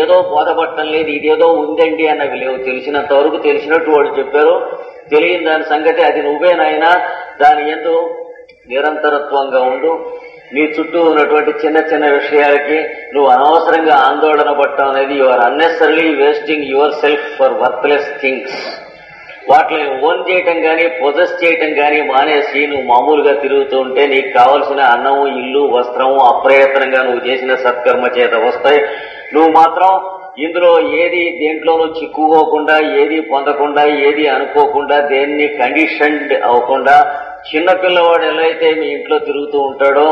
ఏదో బోధపడటం లేదు, ఇదేదో ఉందండి అన్నవి లేవు. తెలిసినంత వరకు తెలిసినట్టు వాళ్ళు చెప్పారు. తెలియని దాని సంగతి అది నువ్వేనైనా దాని యందు నిరంతరత్వంగా ఉండు. నీ చుట్టూ ఉన్నటువంటి చిన్న చిన్న విషయాలకి నువ్వు అనవసరంగా ఆందోళన పడటం అనేది you are unnecessary wasting your self for worthless things. వాటిని ఓన్ చేయటం కానీ పొజెస్ చేయటం కానీ మానేసి నువ్వు మామూలుగా తిరుగుతూ ఉంటే నీకు కావలసిన అన్నము, ఇల్లు, వస్త్రము అప్రయత్నంగా నువ్వు చేసిన సత్కర్మ చేత వస్తాయి. నువ్వు మాత్రం ఇందులో ఏది దేంట్లోనూ చిక్కుకోకుండా, ఏది పొందకుండా, ఏది అనుకోకుండా, దేన్ని కండిషన్డ్ అవ్వకుండా, చిన్నపిల్లవాడు ఎలా అయితే మీ ఇంట్లో తిరుగుతూ ఉంటాడో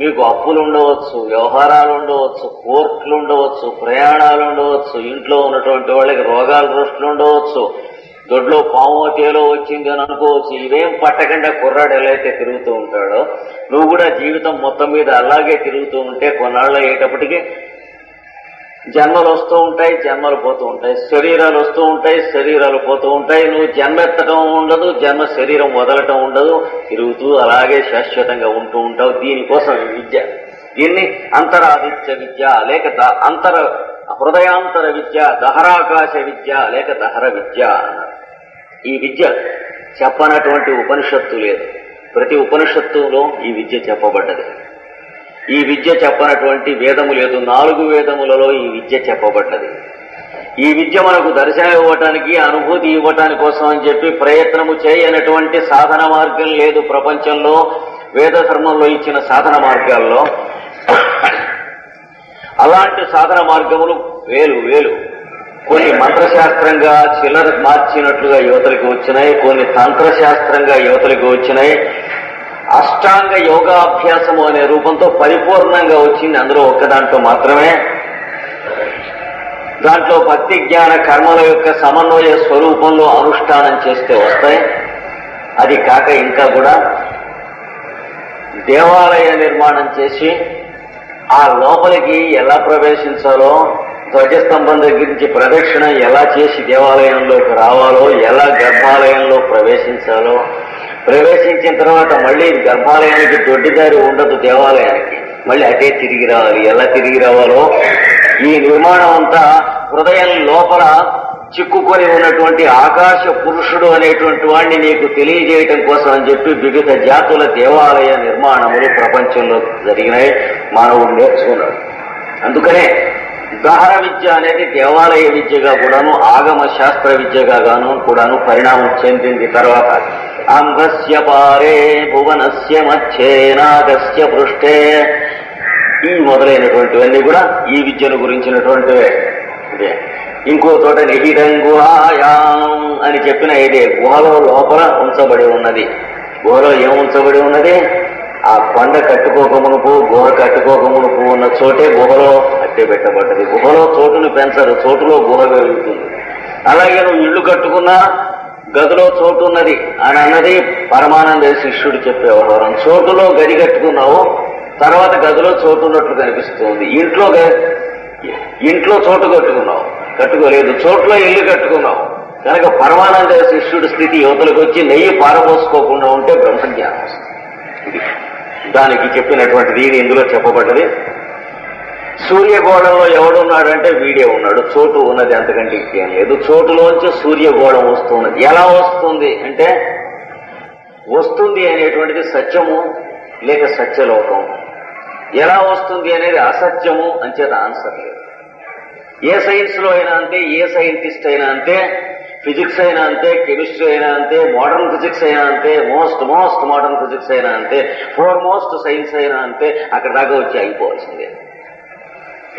మీకు అప్పులు ఉండవచ్చు, వ్యవహారాలు ఉండవచ్చు, కోర్టులు ఉండవచ్చు, ప్రయాణాలు ఉండవచ్చు, ఇంట్లో ఉన్నటువంటి వాళ్ళకి రోగాలు దృష్టిలు ఉండవచ్చు, దొడ్లో పాము తేలో వచ్చింది అని అనుకోవచ్చు. ఇవేం పట్టకుండా కుర్రాడు ఎలా అయితే తిరుగుతూ ఉంటాడో నువ్వు కూడా జీవితం మొత్తం మీద అలాగే తిరుగుతూ ఉంటే కొన్నాళ్ళు అయ్యేటప్పటికీ జన్మలు వస్తూ ఉంటాయి, జన్మలు పోతూ ఉంటాయి, శరీరాలు వస్తూ ఉంటాయి, శరీరాలు పోతూ ఉంటాయి. నువ్వు జన్మెత్తడం ఉండదు, జన్మ శరీరం వదలటం ఉండదు, తిరుగుతూ అలాగే శాశ్వతంగా ఉంటూ ఉంటావు. దీనికోసం ఈ విద్య, దీన్ని అంతరాదిత్య విద్య లేక హృదయాంతర విద్య, దహరాకాశ విద్య లేక దహర విద్య అన్నారు. ఈ విద్య చెప్పనటువంటి ఉపనిషత్తు లేదు. ప్రతి ఉపనిషత్తులో ఈ విద్య చెప్పబడ్డది. ఈ విద్య చెప్పనటువంటి వేదము లేదు. 4 వేదములలో ఈ విద్య చెప్పబడ్డది. ఈ విద్య మనకు దర్శనం ఇవ్వటానికి, అనుభూతి ఇవ్వటానికి కోసం అని చెప్పి ప్రయత్నము చేయనటువంటి సాధన మార్గం లేదు ప్రపంచంలో. వేద ధర్మంలో ఇచ్చిన సాధన మార్గాల్లో అలాంటి సాధన మార్గములు వేలు వేలు. కొన్ని మంత్రశాస్త్రంగా చిల్లర మార్చినట్లుగా యువతలకు వచ్చినాయి, కొన్ని తంత్రశాస్త్రంగా యువతలకు వచ్చినాయి. అష్టాంగ యోగాభ్యాసము అనే రూపంతో పరిపూర్ణంగా వచ్చింది అందులో ఒక్కదాంట్లో మాత్రమే. దాంట్లో భక్తి జ్ఞాన కర్మల యొక్క సమన్వయ స్వరూపంలో అనుష్ఠానం చేస్తే వస్తాయి. అది కాక ఇంకా కూడా దేవాలయ నిర్మాణం చేసి ఆ లోపలికి ఎలా ప్రవేశించాలో, ధ్వజస్తంభం దగ్గర నుంచి ప్రదక్షిణ ఎలా చేసి దేవాలయంలోకి రావాలో, ఎలా గర్భాలయంలో ప్రవేశించాలో, ప్రవేశించిన తర్వాత మళ్ళీ గర్భాలయానికి దొడ్డిదారి ఉండదు, దేవాలయానికి మళ్ళీ అటే తిరిగి రావాలి. ఎలా తిరిగి రావాలో ఈ నిర్మాణం అంతా హృదయం లోపల చిక్కుకొని ఉన్నటువంటి ఆకాశ పురుషుడు అనేటువంటి వాడిని నీకు తెలియజేయటం కోసం అని చెప్పి వివిధ జాతుల దేవాలయ నిర్మాణములు ప్రపంచంలో జరిగినాయి. మానవుడు నేర్చుకున్నాడు. అందుకనే దహర విద్య అనేది దేవాలయ విద్యగా కూడాను, ఆగమ శాస్త్ర విద్యగా కూడాను పరిణామం చెందింది. తర్వాత అంగస్య పారే భువనస్య మధ్యే నాగస్య పృష్ఠే, ఈ మొదలైనటువంటివన్నీ కూడా ఈ విద్యను గురించినటువంటివే. ఇంకో చోట నిహితం గుహాయాం అని చెప్పిన ఇదే గుహలో లోపల ఉంచబడి ఉన్నది. గుహలో ఏం ఉంచబడి ఉన్నది? ఆ కొండ కట్టుకోకమునుపు, గుహ కట్టుకోకమునుపు ఉన్న చోటే గుహలో అట్టే పెట్టబడ్డది. గుహలో చోటును పెంచరు, చోటులో గుహ పెరుగుతుంది. అలాగే నువ్వు ఇల్లు కట్టుకున్నా గదిలో చోటు ఉన్నది అని అన్నది పరమానంద శిష్యుడు చెప్పే వ్యవహారం. చోటులో గది కట్టుకున్నావు, తర్వాత గదిలో చోటు ఉన్నట్లు కనిపిస్తుంది. ఇంట్లో చోటు కట్టుకోలేదు, చోట్లో ఇల్లు కట్టుకున్నావు. కనుక పరమానంద శిష్యుడి స్థితి యువతలకు వచ్చి నెయ్యి పారబోసుకోకుండా ఉంటే బ్రహ్మజ్ఞానం వస్తుంది. దానికి చెప్పినటువంటిది ఇందులో చెప్పబడ్డది. సూర్యగోళంలో ఎవడున్నాడంటే వీడే ఉన్నాడు, చోటు ఉన్నది, అంతకంటే ఇంకేం లేదు. చోటులోంచి సూర్యగోళం వస్తున్నది. ఎలా వస్తుంది అంటే వస్తుంది అనేటువంటిది సత్యము లేక సత్యలోకం. ఎలా వస్తుంది అనేది అసత్యము అంచేత ఆన్సర్ లేదు. ఏ సైన్స్ లో అయినా అంతే, ఏ సైంటిస్ట్ అయినా అంతే, ఫిజిక్స్ అయినా అంతే, కెమిస్ట్రీ అయినా అంతే, మోడర్న్ ఫిజిక్స్ అయినా అంతే, మోస్ట్ మోడర్న్ ఫిజిక్స్ అయినా అంతే, ఫోర్మోస్ట్ సైన్స్ అయినా అంతే, అక్కడ దాకా వచ్చి అయిపోవాల్సిందే.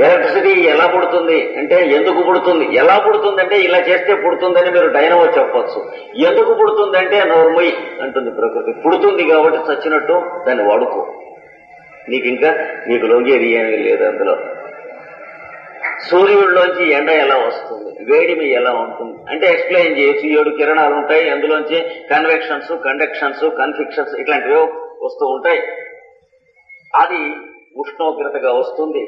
ఎలక్ట్రిసిటీ ఎలా పుడుతుంది అంటే ఎందుకు పుడుతుంది? ఎలా పుడుతుంది అంటే ఇలా చేస్తే పుడుతుందని మీరు డైనమో చెప్పవచ్చు. ఎందుకు పుడుతుందంటే నోర్మై అంటుంది ప్రకృతి. పుడుతుంది కాబట్టి చచ్చినట్టు దాన్ని వాడుకో. నీకు లొంగేది ఏమీ లేదు అందులో. సూర్యుడిలోంచి ఎండ ఎలా వస్తుంది, వేడిమి ఎలా ఉంటుంది అంటే ఎక్స్ప్లెయిన్ చేయొచ్చు. 7 కిరణాలు ఉంటాయి, అందులోంచి కన్వెక్షన్స్, కండక్షన్స్, కన్ఫిక్షన్స్ ఇట్లాంటివే వస్తూ ఉంటాయి. అది ఉష్ణోగ్రతగా వస్తుంది.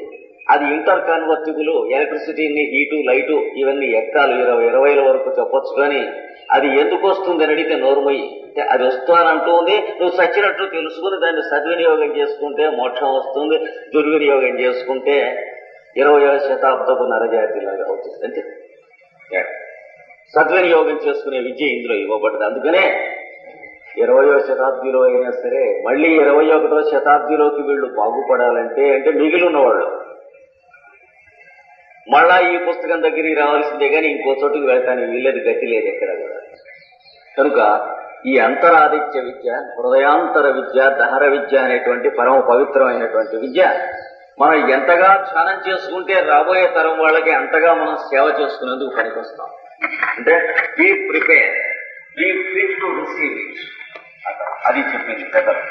అది ఇంటర్ కన్వర్టిబుల్. ఎలక్ట్రిసిటీని హీటు, లైటు ఇవన్నీ ఎక్కాలు 20 వరకు చెప్పొచ్చు. కానీ అది ఎందుకు వస్తుంది అని అడిగితే నోరుమయ్యి అంటే అది వస్తానంటూ ఉంది. నువ్వు సచ్చినట్టు తెలుసుకుని దాన్ని సద్వినియోగం చేసుకుంటే మోక్షం వస్తుంది, దుర్వినియోగం చేసుకుంటే 20వ శతాబ్దపు నరజాతిలాగా అవుతుంది. అంటే సద్వినియోగం చేసుకునే విద్య ఇందులో ఇవ్వబడ్డది. అందుకనే 20వ శతాబ్దిలో అయినా సరే మళ్ళీ 21వ శతాబ్దిలోకి వీళ్ళు బాగుపడాలంటే అంటే మిగిలి ఉన్నవాళ్ళు మళ్ళా ఈ పుస్తకం దగ్గరికి రావాల్సిందే కానీ ఇంకో చోటుకు వెళ్తాను వీళ్ళది గతి లేదు ఎక్కడ కూడా. కనుక ఈ అంతరాదిత్య విద్య, హృదయాంతర విద్య, దహర విద్య అనేటువంటి పరమ పవిత్రమైనటువంటి విద్య మనం ఎంతగా ధ్యానం చేసుకుంటే రాబోయే తరం వాళ్ళకి అంతగా మనం సేవ చేసుకునేందుకు పనికొస్తాం. అంటే be prepare, be fit to receive it, అది చెప్పింది పెద్దలు.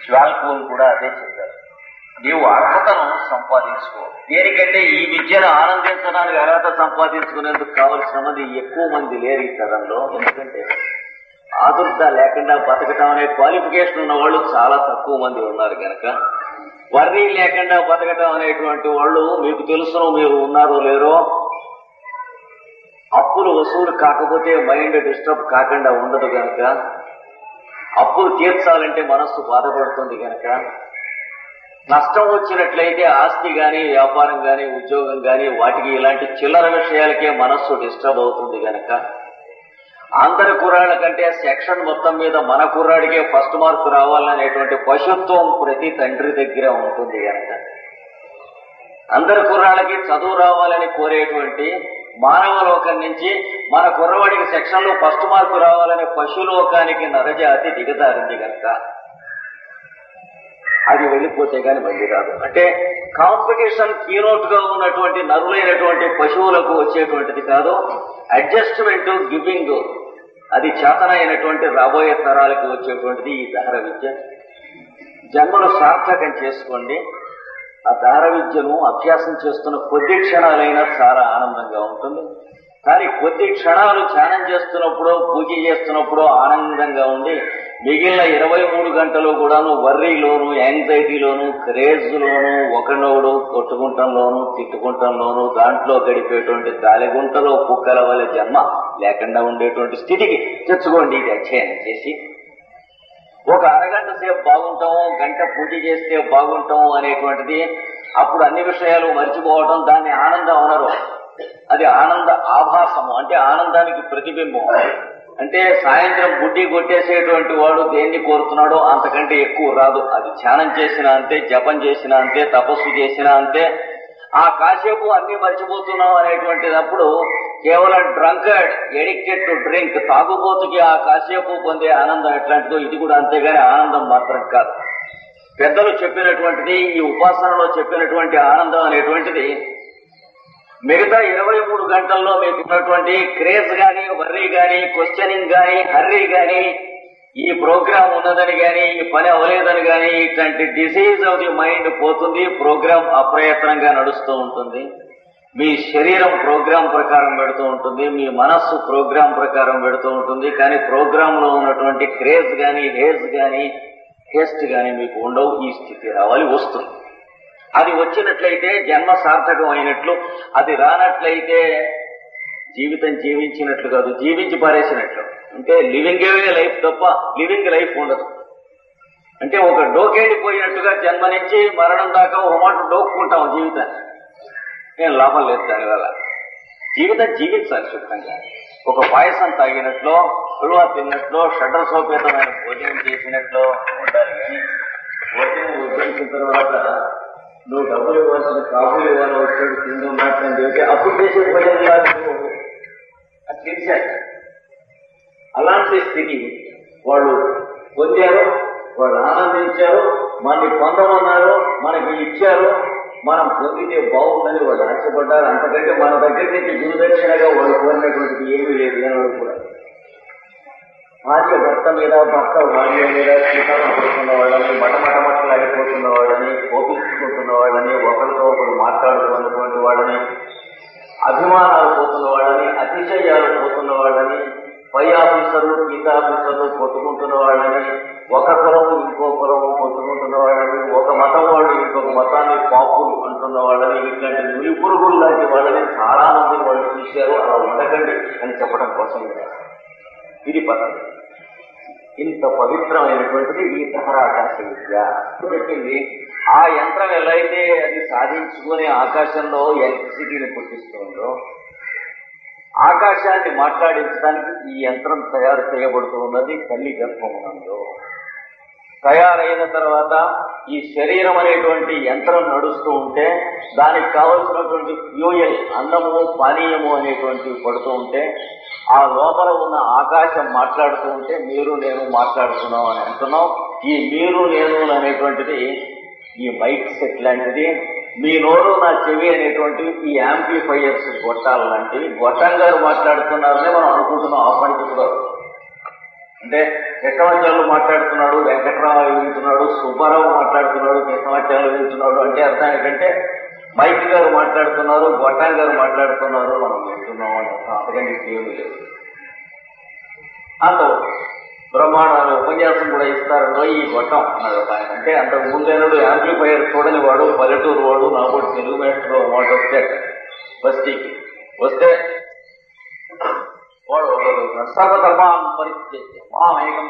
శ్వాల్పూల్ కూడా అదే చెప్పారు. నీవు అర్హతను సంపాదించుకో. దేనికంటే ఈ విద్యను ఆనందించడానికి అర్హత సంపాదించుకునేందుకు కావలసిన మంది ఎక్కువ మంది లేరు ఈ తరంలో. ఎందుకంటే ఆదుర్త లేకుండా బతకటం అనే క్వాలిఫికేషన్ ఉన్న వాళ్ళు చాలా తక్కువ మంది ఉన్నారు కనుక వర్రీ లేకుండా బతకటం అనేటువంటి వాళ్ళు మీకు తెలుసును, మీరు ఉన్నారో లేరో. అప్పులు వసూలు కాకపోతే మైండ్ డిస్టర్బ్ కాకుండా ఉండదు కనుక, అప్పులు తీర్చాలంటే మనస్సు బాధపడుతుంది కనుక, నష్టం వచ్చినట్లయితే ఆస్తి గాని, వ్యాపారం గాని, ఉద్యోగం గాని వాటికి ఇలాంటి చిల్లర విషయాలకే మనస్సు డిస్టర్బ్ అవుతుంది కనుక అందరి కుర్రాళ్ళ కంటే సెక్షన్ మొత్తం మీద మన కుర్రాడికే ఫస్ట్ మార్కు రావాలనేటువంటి పశుత్వం ప్రతి తండ్రి దగ్గర ఉంటుంది కనుక అందరి కుర్రాళ్ళకి చదువు రావాలని కోరేటువంటి మానవ లోకం నుంచి మన కుర్రవాడికి సెక్షన్లో ఫస్ట్ మార్కు రావాలనే పశులోకానికి నరజాతి దిగజారింది కనుక అది వెళ్ళిపోతే గాని మళ్ళీ రాదు. అంటే కాంపిటీషన్ కీనోట్ గా ఉన్నటువంటి నరులైనటువంటి పశువులకు వచ్చేటువంటిది కాదు. అడ్జస్ట్మెంట్, గివింగ్ అది చేతనైనటువంటి రాబోయే తరాలకు వచ్చేటువంటిది ఈ దహర విద్య. జన్మను సార్థకం చేసుకోండి. ఆ దహర విద్యను అభ్యాసం చేస్తున్న కొద్ది క్షణాలైనా చాలా ఆనందంగా ఉంటుంది. కానీ కొద్ది క్షణాలు ధ్యానం చేస్తున్నప్పుడు, పూజ చేస్తున్నప్పుడు ఆనందంగా ఉండి మిగిలిన 23 గంటలు కూడాను వర్రీలోను, యాంగ్జైటీలోను, క్రేజ్లోను, ఒకనోడు కొట్టుకుంటంలోను, తిట్టుకుంటంలోను, దాంట్లో గడిపేటువంటి గాలిగుంటలో కుక్కల వల్ల జన్మ లేకుండా ఉండేటువంటి స్థితికి తెచ్చుకోండి. ఇది అధ్యయనం చేసి ఒక అరగంట సేపు బాగుంటాము, గంట పూజ చేస్తే బాగుంటాము అనేటువంటిది అప్పుడు అన్ని విషయాలు మర్చిపోవటం, దాన్ని ఆనందం అనరు. అది ఆనంద ఆభాసము, అంటే ఆనందానికి ప్రతిబింబం. అంటే సాయంత్రం బుడ్డి కొట్టేసేటువంటి వాడు దేన్ని కోరుతున్నాడో అంతకంటే ఎక్కువ రాదు. అది ధ్యానం చేసినా అంతే, జపం చేసినా అంతే, తపస్సు చేసినా అంతే. ఆ కాసేపు అన్ని మర్చిపోతున్నాం అనేటువంటిదప్పుడు కేవలం డ్రంకర్డ్, ఎడిక్టెడ్ టు డ్రింక్, తాగుబోతుకి ఆ కాసేపు పొందే ఆనందం ఎట్లాంటిదో ఇది కూడా అంతేగాని ఆనందం మాత్రం కాదు. పెద్దలు చెప్పినటువంటిది, ఈ ఉపాసనలో చెప్పినటువంటి ఆనందం అనేటువంటిది మిగతా 23 గంటల్లో మీకు ఉన్నటువంటి క్రేజ్ గాని, వర్రీ గాని, క్వశ్చనింగ్ గాని, హర్రీ గాని, ఈ ప్రోగ్రామ్ ఉన్నదని గాని, ఈ పని అవ్వలేదని గాని, ఇట్లాంటి డిసీజ్ ఆఫ్ ది మైండ్ పోతుంది. ప్రోగ్రామ్ అప్రయత్నంగా నడుస్తూ ఉంటుంది. మీ శరీరం ప్రోగ్రామ్ ప్రకారం పెడుతూ ఉంటుంది, మీ మనస్సు ప్రోగ్రామ్ ప్రకారం పెడుతూ ఉంటుంది. కానీ ప్రోగ్రామ్ లో ఉన్నటువంటి క్రేజ్ గాని, హేజ్ గాని, హేస్ట్ గాని మీకు ఉండవు. ఈ స్థితి రావాలి, వస్తుంది. అది వచ్చినట్లయితే జన్మ సార్థకం అయినట్లు, అది రానట్లయితే జీవితం జీవించినట్లు కాదు, జీవించి పారేసినట్లు. అంటే లివింగే లైఫ్ తప్ప లివింగ్ లైఫ్ ఉండదు. అంటే ఒక డోకేడిపోయినట్టుగా జన్మ నుంచి మరణం దాకా ఒక మాట డోక్కుంటాం జీవితాన్ని. ఏం లాభం లేదు దానివల్ల. జీవితం జీవించాలి శుభ్రంగా. ఒక పాయసం తాగినట్లో, పులువ తిన్నట్లో, షడ్రసోపేతమైన భోజనం చేసినట్లో ఉండాలి. కానీ భోజనం ఉద్యోగించిన తర్వాత నువ్వు డబ్బులు ఇవ్వాల్సిన కాపులు ఇవ్వాలి వచ్చాడు తిందో మాట్లాడి చెబితే అప్పుడు చేసే భోజనం అది తెలిసారు. అలాంటి స్థితి వాళ్ళు పొందారు, వాళ్ళు ఆనందించారు, మనకి పొందమన్నారు, మనకి ఇచ్చారు, మనం పొందితే బాగుందని వాళ్ళు ఆశపడ్డారు. అంతకంటే మన దగ్గర నుంచి గురుదక్షిణగా వాళ్ళు కోరినటువంటిది ఏమీ లేదు అని కూడా. భార్య భర్త మీద, భర్త భార్య మీద చీతాలు పడుతున్న వాళ్ళని, మటమటమట్లాడిపోతున్న వాళ్ళని, కోపించుకుంటున్న వాళ్ళని, ఒకరితో ఒకరు మాట్లాడుతున్నటువంటి వాళ్ళని, అభిమానాలు పోతున్న వాళ్ళని, అతిశయాలు పోతున్న వాళ్ళని, పై ఆఫీసర్లు కింద ఆఫీసర్లు కొట్టుకుంటున్న వాళ్ళని, ఒక కులము ఇంకో కులము కొట్టుకుంటున్న వాళ్ళని, ఒక మతం వాళ్ళు ఇంకొక మతాన్ని పాపులు అంటున్న వాళ్ళని, ఇట్లాంటి నులి పురుగులు లాంటి వాళ్ళని చాలా మంది వాళ్ళు చూశారు. అలా ఉండకండి అని చెప్పడం కోసం ఇది పద్ధతి. ఇంత పవిత్రమైనటువంటిది ఈ దహరాకాశ విద్య చెప్పింది. ఆ యంత్రం ఎలా అయితే అది సాధించుకుని ఆకాశంలో ఎలక్ట్రిసిటీని పుట్టిస్తుందో, ఆకాశాన్ని మాట్లాడించడానికి ఈ యంత్రం తయారు చేయబడుతూ ఉన్నది తల్లి గర్భమునందు. తయారైన తర్వాత ఈ శరీరం అనేటువంటి యంత్రం నడుస్తూ ఉంటే దానికి కావలసినటువంటి ఫ్యూయల్, అన్నము పానీయము అనేటువంటివి పడుతూ ఉంటే ఆ లోపల ఉన్న ఆకాశం మాట్లాడుతూ ఉంటే మీరు నేను మాట్లాడుతున్నాం అని అంటున్నాం. ఈ మీరు నేను అనేటువంటిది ఈ మైక్ సెట్ లాంటిది, మీ నోరు నా చెవి అనేటువంటివి ఈ యాంప్లిఫైయర్స్ గొట్టాల లాంటివి. గొట్టం గారు మాట్లాడుతున్నారని మనం అనుకుంటున్నాం అప్పటికి కూడా. అంటే కృష్ణమాచార్యులు మాట్లాడుతున్నాడు, వెంకటరావు వింటున్నాడు, సుబ్బారావు మాట్లాడుతున్నాడు, కృష్ణమాచార్యులు వింటున్నాడు అంటే అర్థం ఏంటంటే మైక్ గారు మాట్లాడుతున్నారు, గొట్టం గారు మాట్లాడుతున్నారు, మనం వింటున్నాం అని అర్థం. అంతకంటే ఏమీ లేదు. అంత బ్రహ్మాండాలు ఉపన్యాసం కూడా ఇస్తారో ఈ గొట్టం అన్నాడు ఆయన. అంటే అంతకు ముందేనాడు యాంప్లిఫైయర్ చూడని వాడు, పల్లెటూరు వాడు, నాబోటి తెలుగు మేస్టర్ మాట వస్తే బస్తీకి వస్తే వాడు సర్వధర్మాన్ని పరిస్థితి ఏకం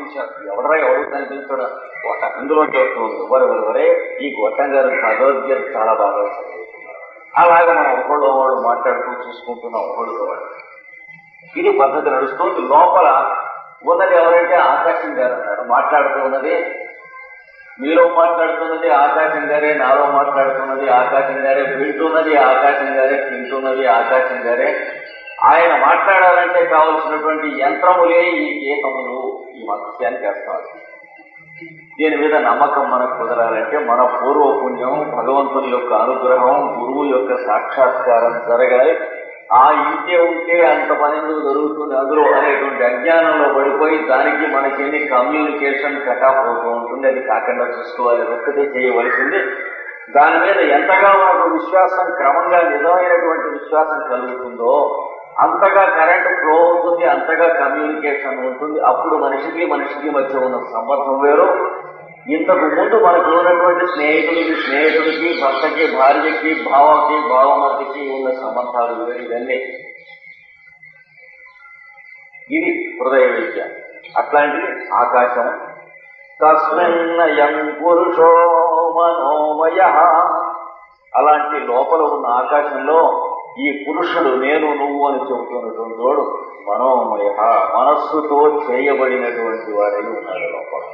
ఎవడరా ఎవడు కనిపించడా గొట్ట ఇందులో చేస్తుంది. వరే ఈ గొట్టం గారు భగవద్గీత చాలా బాగా చదువుతున్నారు. అలాగే మనం ఒకళ్ళు వాడు మాట్లాడుతూ చూసుకుంటున్నాం ఒకళ్ళతో వాడు. ఇది పద్ధతి నడుస్తుంది. లోపల ఉన్నది ఎవరంటే ఆకాశం గారు అన్నాడు. మాట్లాడుతూ ఉన్నది మీలో మాట్లాడుతున్నది ఆకాశం గారే, నాలో మాట్లాడుతున్నది ఆకాశం గారే, వింటున్నది ఆకాశం గారే, తింటున్నది ఆకాశం గారే. ఆయన మాట్లాడాలంటే కావలసినటువంటి యంత్రములే ఈ గీతములు. ఈ వాక్యానికి అర్థం. దీని మీద నమ్మకం మనకు కుదరాలంటే మన పూర్వపుణ్యం, భగవంతుని యొక్క అనుగ్రహం, గురువు యొక్క సాక్షాత్కారం జరగాలి. ఆ ఇంటే ఉంటే అంత పని జరుగుతుంది అందులో అనేటువంటి అజ్ఞానంలో పడిపోయి దానికి మనకేమి కమ్యూనికేషన్ కటాఫ్ అవుతూ ఉంటుంది. అది కాకుండా చూసుకోవాలి, ఒక్కటే చేయవలసింది. దాని మీద ఎంతగా మనకు విశ్వాసం, క్రమంగా నిజమైనటువంటి విశ్వాసం కలుగుతుందో అంతగా కరెంటు ఫ్లో అవుతుంది, అంతగా కమ్యూనికేషన్ ఉంటుంది. అప్పుడు మనిషికి మధ్య ఉన్న సంబంధం వేరు. ఇంతకు ముందు మనకు ఉన్నటువంటి స్నేహితుడికి, భర్తకి, భార్యకి, భావమతికి ఉన్న సంబంధాలు వేరు. ఇవన్నీ ఇది హృదయ విద్య. అట్లాంటిది ఆకాశం. తస్మిన్నయం పురుషో మనోమయ. అలాంటి లోపల ఉన్న ఆకాశంలో ఈ పురుషుడు నేను నువ్వు అని చెబుతున్నటువంటి వాడు మనోమయ, మనస్సుతో చేయబడినటువంటి వాడై ఉన్నాడు లోపల.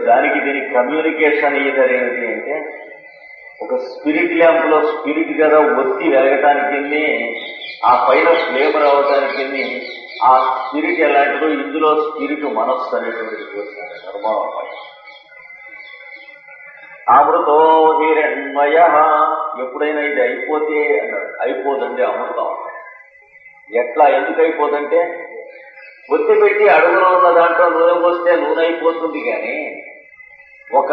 దానికి దీనికి కమ్యూనికేషన్ ఈధర్ ఏమిటి అంటే, ఒక స్పిరిట్ ల్యాంప్ లో స్పిరిట్ కదా ఒత్తి వెలగటానికి ఆ పైన ఫ్లేమ్ రావటానికి ఆ స్పిరిట్ ఎలాంటిదో ఇందులో స్పిరిట్ మనస్సు అనేటువంటి ధర్మం. అమృతో హిరణ్మయ. ఎప్పుడైనా ఇది అయిపోతే అన్నాడు. అయిపోదండి అమృతం. ఎట్లా, ఎందుకు అయిపోదంటే ఒత్తి పెట్టి అడుగులో ఉన్న దాంట్లో నూనె పోస్తే నూనె అయిపోతుంది. కానీ ఒక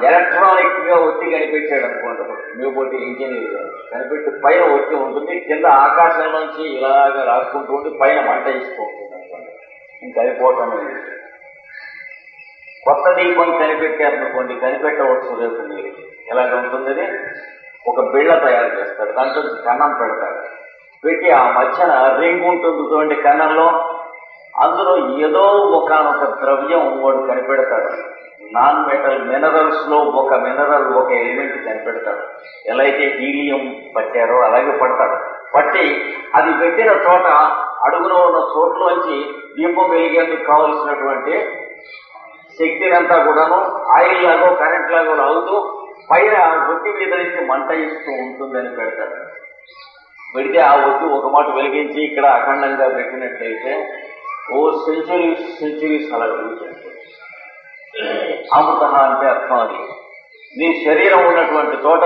ఎలక్ట్రానిక్ గా ఒత్తి కనిపెట్టాడు అనుకోండి, మీ పోటీ ఇంజనీర్ కనిపెట్టి పైన ఒత్తి ఉంటుంది, కింద ఆకాశం నుంచి ఇలాగ రాసుకుంటూ ఉండి పైన మంట ఇస్తూ ఉంటుంది అనుకోండి. ఇంకా అయిపోవటం లేదు. కొత్త దీపం కనిపెట్టారనుకోండి, కనిపెట్టవచ్చు రేపు మీరు. ఎలాగ ఉంటుంది, ఒక బిళ్ళ తయారు చేస్తాడు, దాంట్లో కన్నం పెడతాడు, పెట్టి ఆ మధ్యన రింగ్ ఉంటుంది చూడండి కన్నంలో, అందులో ఏదో ఒకనొక ద్రవ్యం వాడు కనిపెడతాడు. నాన్ మెటల్ మినరల్స్ లో ఒక మినరల్, ఒక ఎలిమెంట్ కనిపెడతాడు. ఎలా అయితే హీలియం పట్టారో అలాగే పడతాడు. పట్టి అది పెట్టిన చోట అడుగులో ఉన్న చోట్లోంచి దీపం వెలిగేందుకు కావలసినటువంటి శక్తినంతా కూడాను ఆయిల్ లాగో కరెంట్ లాగో లాగుతూ పైన ఒత్తి మీద నుంచి మంట ఇస్తూ ఉంటుందని పెడతాడు. పెడితే ఆ ఒత్తి ఒక మాట వెలిగించి ఇక్కడ అఖండంగా పెట్టినట్లయితే ఓ సెంచురీస్ అలా వెలిగించాడు. అమృత అంటే అర్థం అది. నీ శరీరం ఉన్నటువంటి చోట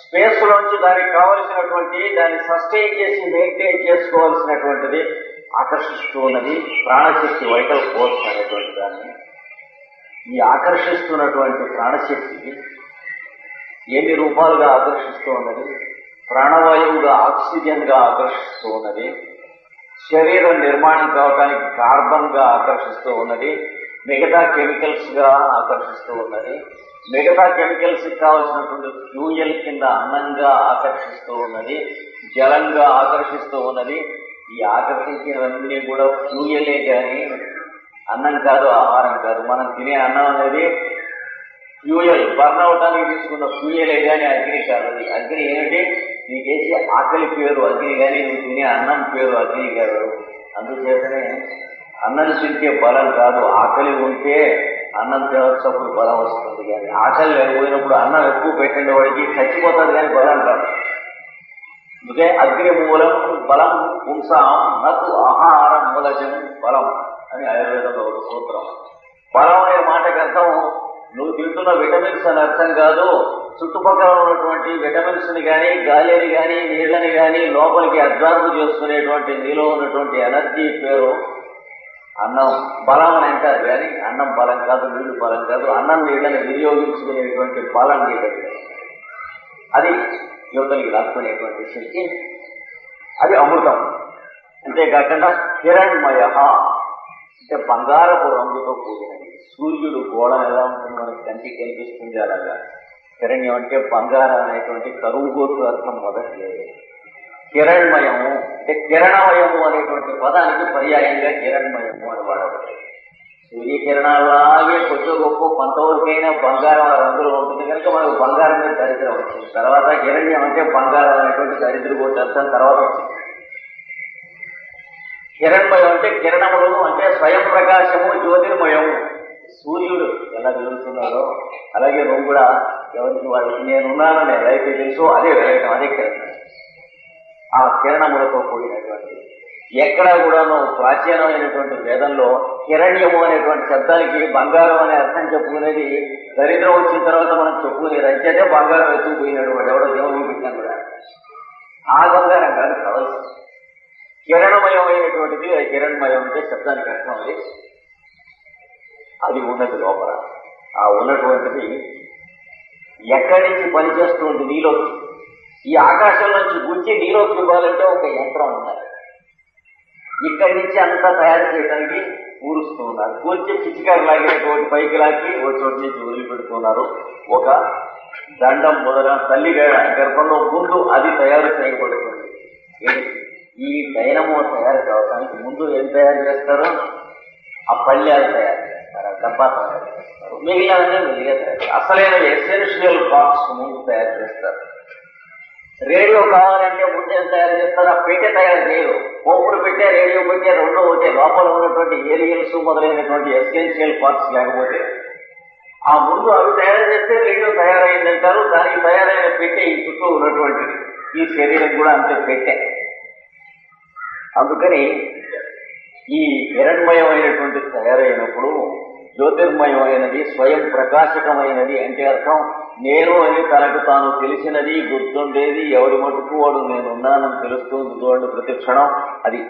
స్పేస్ లోంచి దానికి కావలసినటువంటి, దాన్ని సస్టైన్ చేసి మెయింటైన్ చేసుకోవాల్సినటువంటిది ఆకర్షిస్తూ ఉన్నది ప్రాణశక్తి, వైటల్ ఫోర్స్ అనేటువంటి దాన్ని. ఈ ఆకర్షిస్తున్నటువంటి ప్రాణశక్తికి ఎన్ని రూపాలుగా ఆకర్షిస్తూ ఉన్నది. ప్రాణవాయువుగా, ఆక్సిజన్ గా ఆకర్షిస్తూ ఉన్నది. శరీరం నిర్మాణం కావటానికి కార్బన్ గా ఆకర్షిస్తూ ఉన్నది. మిగతా కెమికల్స్ గా ఆకర్షిస్తూ ఉన్నది. మిగతా కెమికల్స్ కావలసినటువంటి ఫ్యూయల్ కింద అన్నంగా ఆకర్షిస్తూ ఉన్నది. జలంగా ఆకర్షిస్తూ ఉన్నది. ఈ ఆకర్షించినవన్నీ కూడా ఫ్యూయలే కానీ అన్నం కాదు, ఆహారం కాదు. మనం తినే అన్నం అనేది ఫ్యూయల్, బర్న్ అవటానికి తీసుకున్న ఫ్యూయలే కానీ అగ్ని కాదు. అది అగ్ని ఏమిటి? నీకేసి ఆకలి పేరు అగ్ని కానీ నువ్వు తినే అన్నం పేరు అగ్ని కాదు. అందుచేతనే అన్నం తింటే బలం కాదు, ఆకలి ఉంటే అన్నం తినొచ్చినప్పుడు బలం వస్తుంది. కానీ ఆకలి లేకపోయినప్పుడు అన్నం ఎక్కువ పెట్టండి వాడికి చచ్చిపోతుంది కానీ బలం కాదు. అందుకే అగ్ని మూలం బలం పుంసాం నకు ఆహారం మూలజం బలం అని ఆయుర్వేదంలో ఒక సూత్రం. బలం అనే మాటకి అర్థం నువ్వు తింటున్న విటమిన్స్ అని అర్థం కాదు. చుట్టుపక్కల ఉన్నటువంటి విటమిన్స్ ని కానీ, గాలిని కానీ, నీళ్లని కానీ లోపలికి అబ్జార్బ్ చేసుకునేటువంటి నీలో ఉన్నటువంటి ఎనర్జీ పేరు అన్నం. బలం అని అంటారు కానీ అన్నం బలం కాదు, నీళ్లు బలం కాదు. అన్నం నీళ్ళని వినియోగించుకునేటువంటి బలం నీళ్ళది. అది యువతలకి రాసుకునేటువంటి శక్తి, అది అమృతం. అంతేకాకుండా హిరణ్మయ అంటే బంగారపు రంగుతో కూడినది. సూర్యుడు గోడ ఎలా ఉంటుంది మనకి కంటికి కనిపిస్తుంది అలాగా. హిరణ్యం అంటే బంగారం అనేటువంటి కరువుగోటు అర్థం మొదటి. హిరణ్మయము అంటే కిరణమయము అనేటువంటి పదానికి పర్యాయంగా హిరణ్మయము అని వాడబడింది. సూర్యకిరణాలాగే కొంచెం గొప్ప కొంతవరకైనా బంగారం రంగులో ఉంటుంది కనుక మనకు బంగారం మీద దరిద్రం వచ్చింది. తర్వాత హిరణ్యం అంటే బంగారం అనేటువంటి దరిద్రగోటు అర్థం తర్వాత వచ్చింది. హిరణ్మయం అంటే కిరణములు అంటే స్వయం ప్రకాశము, జ్యోతిర్మయము. సూర్యుడు ఎలా వెలుగుతున్నాడో అలాగే నువ్వు కూడా ఎవరికి వాళ్ళకి నేనున్నానని ఎవరైతే తెలుసో అదే వెలగటం, అదే కిరణం. ఆ కిరణములతో కూడినటువంటి ఎక్కడా కూడాను ప్రాచీనమైనటువంటి వేదంలో హిరణ్యము అనేటువంటి శబ్దానికి బంగారం అనే అర్థం చెప్పుకునేది దరిద్రం వచ్చిన తర్వాత మనం చెప్పుకునేది. అంచేతే బంగారం ఎత్తుకుపోయినాడు వాడు ఎవడో దేవుడు పెట్టినా కూడా. ఆ బంగారం కాదు కావాల్సింది కిరణమయమైనటువంటిది. హిరణ్మయం అంటే శబ్దానికి అర్థం అది. అది ఉన్నది లోపల. ఆ ఉన్నటువంటిది ఎక్కడి నుంచి పనిచేస్తుంది నీలోకి. ఈ ఆకాశం నుంచి గుంచి నీలోకి ఇవ్వాలంటే ఒక యంత్రం ఉండాలి. ఇక్కడి నుంచి అంతా తయారు చేయడానికి పూరుస్తూ ఉన్నారు. గుంచి చిచ్చికారు లాగినటువంటి పైకి లాగి ఒక చోటు నుంచి వదిలిపెడుతున్నారు. ఒక దండం మొదల తల్లి గర్భంలో ముందు అది తయారు చేయబడుతుంది. ఈ డైనమో తయారు కావడానికి ముందు ఏం తయారు చేస్తారు? ఆ పళ్ళాలు తయారు చేస్తారు, డబ్బా తయారు చేస్తారు, మిగిలినవన్నీ మెల్లిగా తయారు చేస్తారు. అసలైన ఎసెన్షియల్ పార్ట్స్ ముందు తయారు చేస్తారు. రేడియో కావాలంటే ముందు ఏం తయారు చేస్తారు? ఆ పెట్టె తయారు చేయరు. పోపులు పెట్టే, రేడియో పెట్టే రెండో వచ్చే లోపల ఉన్నటువంటి ఏరియల్స్ మొదలైనటువంటి ఎసెన్షియల్ పార్ట్స్ లేకపోతే ఆ ముందు అవి తయారు చేస్తే రేడియో తయారైందంటారు. దానికి తయారైన పెట్టె ఈ చుట్టూ ఉన్నటువంటిది. ఈ శరీరం కూడా అంతే పెట్టె. అందుకని ఈ హిరణ్మయమైనటువంటి తయారైనప్పుడు జ్యోతిర్మయమైనది, స్వయం ప్రకాశకమైనది అంటే అర్థం నేను అని తనకు తాను తెలిసినది, గుర్తుండేది. ఎవరి మటుకు వాడు నేనున్నానని తెలుస్తుంది చూడండి ప్రతి క్షణం. అది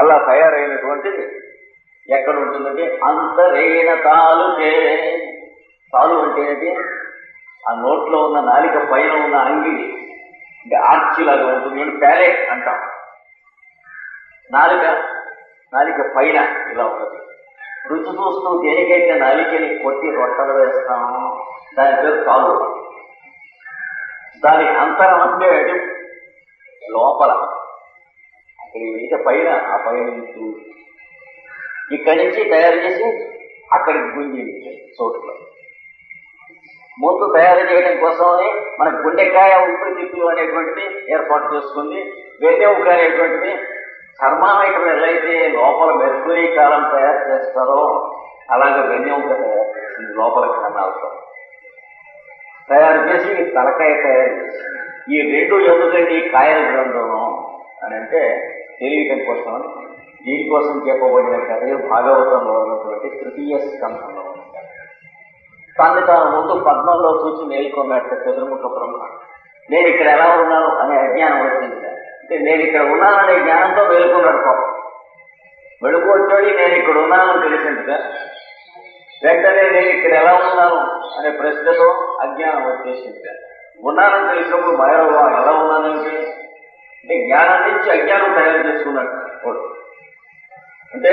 అలా తయారైనటువంటిది ఎక్కడ ఉంటుందంటే అంతరేణ తాలుకే. తాలు అంటే ఏంటి? ఆ నోట్లో ఉన్న నాలిక పైన ఉన్న అంగిడి అంటే ఆర్చిలాగా ఉంటుంది. ప్యాలెట్ అంటాం. నాలిక పైన ఇలా ఉంటుంది. రుచి చూస్తూ దేనికైతే నాలికని కొట్టి రొట్టలు వేస్తామో దాని పేరు తాలు. దాని అంతరం అంటే లోపల అక్కడ ఈత పైన, ఆ పైన ఇక్కడి నుంచి తయారు చేసి అక్కడికి గుంజి చోట్ల ముందు తయారు చేయడం కోసమని మన గుండెకాయ ఊపిరితిత్తులు అనేటువంటిది ఏర్పాటు చేసుకుంది. వెన్నెముక అనేటువంటిది థర్మామీటర్ ఎలాగైతే లోపల మెర్క్యూరీ కాలం తయారు చేస్తారో అలాగే వెన్నెముక తయారు చేసింది. లోపల కణాలతో తయారు చేసి తలకాయ తయారు చేసింది. ఈ రెండు ఎందుకండి కాయల గ్రంథం అని అంటే తెలియటం కోసం. దీనికోసం చెప్పబడిన కథ భాగవతంలో ఉన్నటువంటి తృతీయ స్కంధంలో ఉంటారు. తను తాను ముందు పద్మంలో చూసి మేల్కొన్నట్టు చతుర్ముఖ బ్రహ్మ నేను ఇక్కడ ఎలా ఉన్నాను అనే అజ్ఞానం వచ్చింది. అంటే నేను ఇక్కడ ఉన్నాననే జ్ఞానంతో మేలుకున్నాడు పాపం. వెళుకు వచ్చాడు నేను ఇక్కడ ఉన్నానని తెలిసిందిగా. వెంటనే నేను ఇక్కడ ఎలా ఉన్నాను అనే ప్రశ్నతో అజ్ఞానం వచ్చేసిందిగా. ఉన్నానని తెలిసినప్పుడు మరో ఎలా ఉన్నానంటే అంటే జ్ఞానం నుంచి అజ్ఞానం తయారు చేసుకున్నట్టు. అంటే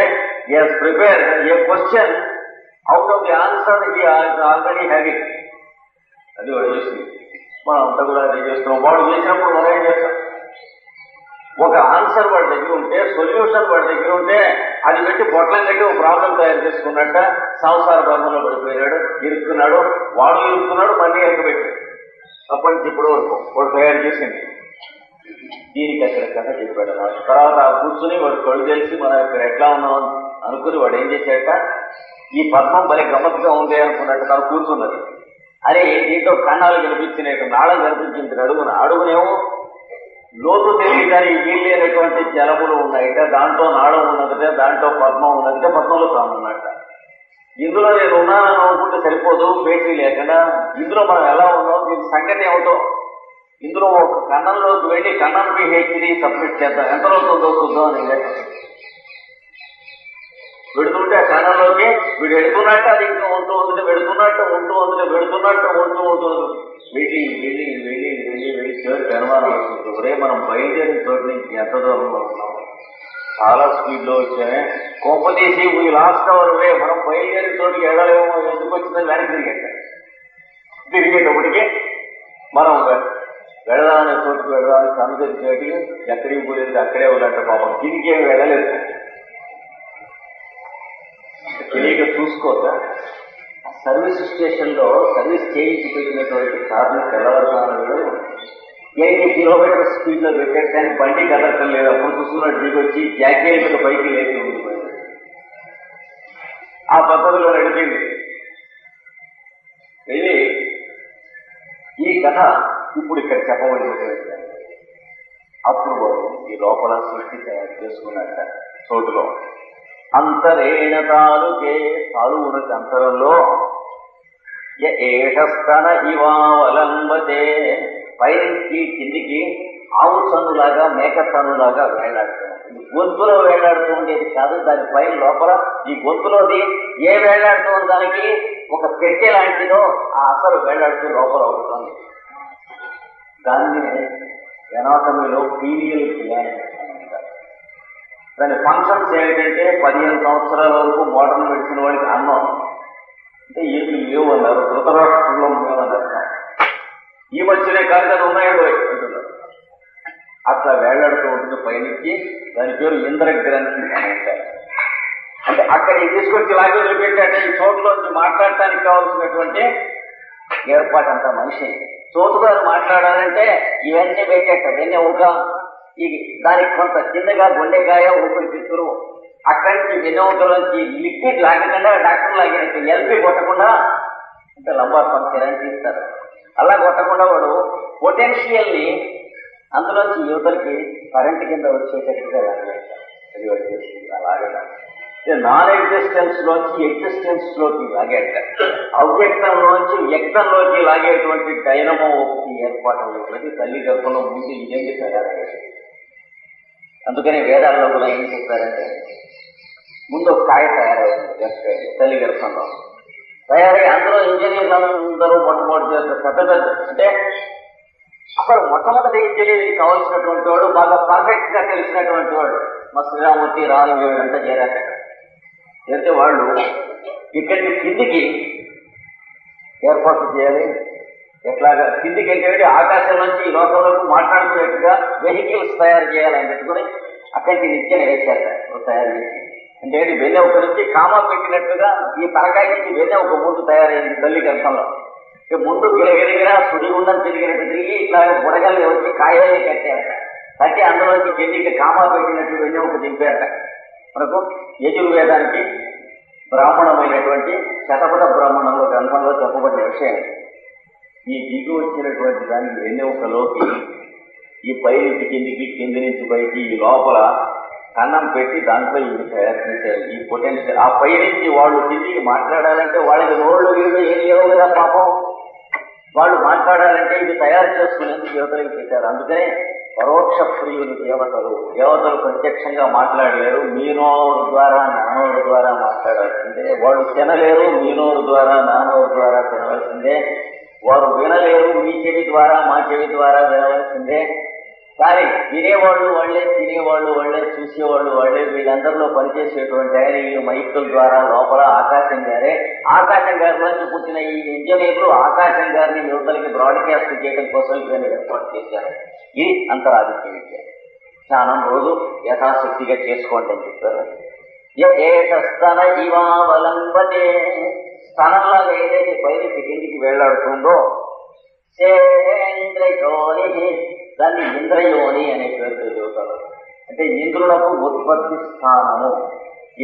prepare A question out of the answer already having. అది వాడు చేస్తుంది. మనం అంతా కూడా అదే చేస్తున్నాం. వాడు చేసినప్పుడు మనం ఏం చేస్తాం? ఒక ఆన్సర్ వాడి దగ్గర ఉంటే, సొల్యూషన్ వాడి దగ్గర ఉంటే అది పెట్టి పొట్లం కట్టి ఒక ప్రాబ్లం తయారు చేసుకున్నట్ట సంసార బంధంలో పడిపోయినాడు, ఇరుక్కున్నాడు. వాడు ఇరుక్కున్నాడు, మళ్ళీ ఎక్కబెట్టాడు. అప్పటి నుంచి ఇప్పుడు వరకు వాడు తయారు చేసింది. దీనికి అక్కడ కథ చెప్పాడు అన్నమాట. తర్వాత కూర్చుని వాడు కళ్ళు తెలిసి మనం ఇక్కడ ఎట్లా ఉన్నాం అనుకుని వాడు ఏం చేశాట, ఈ పద్మం భలే గమ్మత్తుగా ఉంది అనుకున్నట్టు తను కూర్చున్నది. అరే దీంట్లో కన్నాలు కనిపించినట్టు నాళం కనిపించింది అడుగునేమో లోతు తెలియదని వీళ్ళేనటువంటి జలములు ఉన్నాయిట, దాంట్లో నాళం ఉన్నదిట, దాంట్లో పద్మం ఉన్నదిట, పద్మంలో తాను ఉన్నట్ట. ఇందులో నేను ఉన్నానని అనుకుంటే సరిపోదు, పేచీ లేకుండా ఇందులో మనం ఎలా ఉన్నాం, దీని సంగతి ఏమిటో, ఇందులో ఒక కన్నంలోకి వెళ్ళి కన్నం పిహెచ్డి సబ్మిట్ చేద్దాం, ఎంత అవుతుందో చూద్దాం అని పెడుతుంటే ఆ కన్నంలోకి వీడు వెళుతున్నట్టు అది ఇంకా ఉంటూ ఉంది, వెళుతున్నట్టు ఉంటూ ఉంది, వెళుతున్నట్టు ఉంటూ ఉంటుంది. వెళ్ళి వెళ్ళి వెళ్ళి వెళ్ళి వెళ్ళి చివరికి అనుమానం వస్తుంది, ఒరే మనం బయలుదేరిన చోటు నుంచి ఎంత దూరంలో ఉన్నాం, చాలా స్పీడ్ లో వచ్చామే, కోప తీసి ఈ లాస్ట్ అవర్ వే మనం బయలుదేరిన చోటుకి ఎడలేమో, ఎందుకు వచ్చిందని వెనక్కి తిరిగేటప్పటికి మనం వెళదామనే చోటుకి వెళదామని కనుగొని చోటికి ఎక్కడికి పోలేదు, అక్కడే ఉన్నట్టు పాపం తిరిగి ఏమి వెళ్ళలేదు. తెలియక చూసుకోక సర్వీస్ స్టేషన్ లో సర్వీస్ చేయించి పెట్టినటువంటి కార్లు తెల్లవారుజామున 80 కిలోమీటర్ స్పీడ్ లో పెట్టారు, కానీ బండి కదలటం లేదు. అప్పుడు చూసుకున్నట్టు దిగొచ్చి జాకీల మీద పైకి లేచి ఉండిపోయింది. ఆ పద్ధతిలో నడిపింది. వెళ్ళి ఈ కథ ఇప్పుడు ఇక్కడ చెప్పబడినటువంటి అప్పుడు ఈ లోపల సృష్టి తయారు చేసుకున్నట్ట చోటులో అంతరేణ తాలుకే తాలువునకి అంతరంలో ఏషస్తన ఇవావలంబతే పైకి కిందికి ఆవు తన్నులాగా మేక తన్నులాగా వేళ్లాడుతుంది. గొంతులో వేళ్లాడుతూ ఉండేది కాదు, దాని పైన లోపల ఈ గొంతులోది ఏ వేళ్లాడుతూ ఉన్న దానికి ఒక పెట్టె లాంటిదో ఆ అసలు వేళ్లాడుతూ లోపల అవుతుంది. దాన్ని ఎనాటమీలో పీనియల్ గ్లాండ్ అంటారు. దాని ఫంక్షన్స్ ఏమిటంటే 15 సంవత్సరాల వరకు మోడర్న్ మెడిసిన్ వాడికి అన్నం అంటే ఏమి లేవు అన్నారు, ధృతరాష్ట్రంలో ఉన్నామన్నారు. ఈ మధ్యనే కాదు అది ఉన్నాయో అంటున్నారు. అట్లా వేళ్లాడుతూ ఉంటుంది పైనుంచి. దాని పేరు ఇంద్రగ్రంథి అని అంటారు. అంటే అక్కడికి తీసుకొచ్చి లాగే వదిలిపెట్టాక ఈ చోటులోంచి మాట్లాడటానికి కావాల్సినటువంటి ఏర్పాటు అంతా మనిషి చోటుగా మాట్లాడాలంటే ఇవన్నీ పెట్టేట వెన్నె ఒక ఈ దానికి కొంత చిన్నగా గుండెకాయ ఊపిరి తిత్తురు అక్కడి నుంచి వెన్నెముకలోంచి లిక్విడ్ లాగకుండా డాక్టర్ లాగినట్టు ఎల్పి కొట్టకుండా అంటే లంబార్ పంక్చర్ అని తీస్తారు. అలా కొట్టకుండా వాడు పొటెన్షియల్ ని అందులోంచి యువతలకి కరెంట్ కింద వచ్చేటట్టుగా లాగేస్తారు. అది వాడు చేసింది అలాగేదా నాన్ ఎగ్జిస్టెన్స్ లోంచి ఎగ్జిస్టెన్స్ లోకి లాగేట, అవ్యక్తంలోంచి వ్యక్తంలోకి లాగేటువంటి డైనమో ఒకటి ఏర్పాటు ఉన్నది తల్లి గర్భంలో ముందు ఇదేంటి తయారయ్యేది. అందుకని వేదాల్లో కూడా ఏం చెప్పారంటే ముందు ఒక కాయ తయారవుతుంది తల్లి గర్భంలో తయారై అందులో ఇంజనీర్లు అందరూ మొట్టమొదటి పెద్ద పెద్ద అంటే అసలు మొట్టమొదటి ఇంజనీర్కి కావాల్సినటువంటి వాడు బాగా పర్ఫెక్ట్ గా తెలిసినటువంటి వాడు మా శ్రీరామూర్తి రాజు అంతా చేరాక చేస్తే వాళ్ళు ఇక్కడికి కిందికి ఏర్పాటు చేయాలి. ఎట్లాగా కిందికి ఏంటంటే ఆకాశం నుంచి ఈ లోకంలోకి మాట్లాడుకునేట్టుగా వెహికల్స్ తయారు చేయాలని పెట్టుకుని అక్కడికి నిత్యం వేశారు తయారు చేసి. అంటే వెన్నె ఒక నుంచి కామా పెట్టినట్టుగా ఈ తలకాయ నుంచి వెన్నె ఒక ముందు తయారైంది తల్లి గర్భంలో. ఇక ముందు గిరగిరిగిరా సుడిగుండం తిరిగినట్టు తిరిగి ఇట్లా బుడగల్ని వచ్చి కాయల్ని కట్టారట. కట్టి అందులోంచి కిందికి కామా పెట్టినట్టు వెన్నె ఒక దింపారట. మనకు యజుర్వేదానికి బ్రాహ్మణమైనటువంటి శతపథ బ్రాహ్మణంలో గ్రంథంలో చెప్పబడిన విషయం. ఈ దిగు వచ్చినటువంటి దాన్ని వెన్నెముకలోకి ఈ పై నుంచి కిందికి కింది నుంచి పైకి ఈ లోపల కన్నం పెట్టి దాంట్లో ఇవి తయారు చేశారు. ఈ పొటెన్షియల్ ఆ పై నుంచి వాళ్ళు కిందికి మాట్లాడాలంటే వాళ్ళకి నోళ్ళు వీళ్ళు ఏం లేవు కదా పాపం. వాళ్ళు మాట్లాడాలంటే ఇవి తయారు చేసుకునేందుకు దేవతలకి పెట్టారు. అందుకనే పరోక్ష ప్రియులు దేవతలు ప్రత్యక్షంగా మాట్లాడలేరు. మీ నోరు ద్వారా నానోరు ద్వారా మాట్లాడాల్సిందే. వాళ్ళు తినలేరు, మీ నోరు ద్వారా నానోరు ద్వారా తినవలసిందే. వారు వినలేరు, మీ చెవి ద్వారా మా చెవి ద్వారా వినవలసిందే. కానీ వినేవాళ్ళు వాళ్ళే, తినేవాళ్ళు వాళ్ళే, చూసేవాళ్ళు వాళ్ళే. వీళ్ళందరిలో పనిచేసేటువంటి ఆయన ఈ మైకుల ద్వారా లోపల ఆకాశం గారే. ఆకాశం గారిలోంచి పుట్టిన ఈ ఇంజనీర్లు ఆకాశం గారిని యువతలకి బ్రాడ్కాస్ట్ చేయడం కోసం ఇవన్నీ ఏర్పాటు చేశారు. ఇది అంతరాదిత్య విద్య. స్నానం రోజు యథాశక్తిగా చేసుకోండి అని చెప్పారు. స్తన ఇవావలంబతే, స్థలంలాగా ఏదైతే పైనుంచి కిందికి వేళ్లాడుతుందో సేంద్రయోని, దాన్ని ఇంద్రయోని అనే పేరుతో చెబుతారు. అంటే ఇంద్రులకు ఉత్పత్తి స్థానము.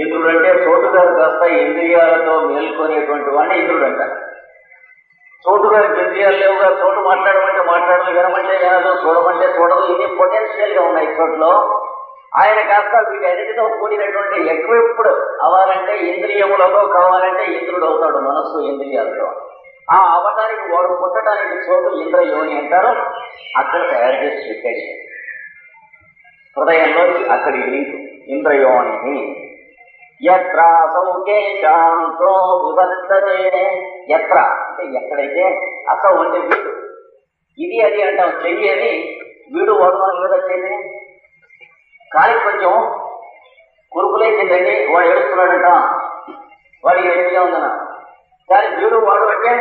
ఇంద్రుడు అంటే చోటుగారు కాస్త ఇంద్రియాలతో మేల్కొనేటువంటి వాడిని ఇంద్రుడు అంటారు. చోటుగారికి ఇంద్రియాలు లేవుగా, చోటు మాట్లాడమంటే మాట్లాడదు, వినమంటే వినదు, చూడమంటే చూడదు, ఇది పొటెన్షియల్ గా ఉన్నాయి చోట్లో. ఆయన కాస్త వీటన్నిటితో కూడినటువంటి ఎక్విప్డ్ అవ్వాలంటే ఇంద్రియములతో కావాలంటే ఇంద్రుడు అవుతాడు, మనస్సు ఇంద్రియాలతో. ఆ అవటానికి వాడు పుట్టడానికి చోటు ఇంద్రయోని అంటారు. అక్కడ తయారు చేసి పెట్టాడు హృదయంలో, అక్కడి లింక్ ఇంద్రయోని. యత్రాసౌకేశాంతో వివర్తతే, ఎత్ర అంటే ఎక్కడైతే, అసౌ అంటే వీడు, ఇది అది అంటాం, చెయ్యి అని వీడు వాడు మీద వచ్చేది. కాలికి కొంచెం కురుపులేసిందండి, వాడు ఏడుస్తున్నాడంట, వాడికి ఎదురుగా ఉందన్న. కానీ వీడు వాడు అంటే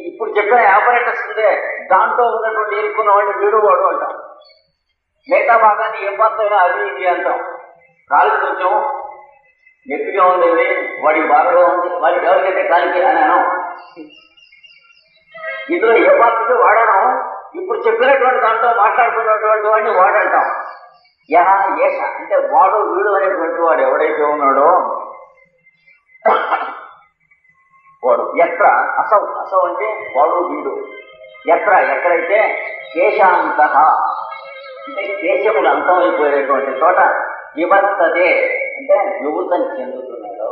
ఇప్పుడు చెప్పిన ఆపరేటర్స్ ఉందే దాంట్లో ఉన్నటువంటి ఎదుర్కొన్న వాడిని వీడు వాడు అంటాం. మిగతా భాగాన్ని ఏం పాత్రైనా అది ఇది అంటాం. కాలికి కొంచెం నొప్పిగా ఉండేది, వాడికి బాగా ఉంది, వాడికి ఎవరికైతే కాలికి అని అనం. ఇందులో ఏ పాత్రతో వాడాను, ఇప్పుడు చెప్పినటువంటి దాంట్లో మాట్లాడుతున్నటువంటి వాడిని వాడంటాం. యహ ఏష అంటే వాడు వీడు అనేటువంటి వాడు ఎవడైతే ఉన్నాడో వాడు. ఎత్ర అసౌ, అసౌ అంటే వాడు వీడు. ఎత్ర ఎక్కడైతే కేశాంత అంటే కేశములు అంతమైపోయేటువంటి చోట వివర్తతే అంటే వివృతం చెందుతున్నాడు.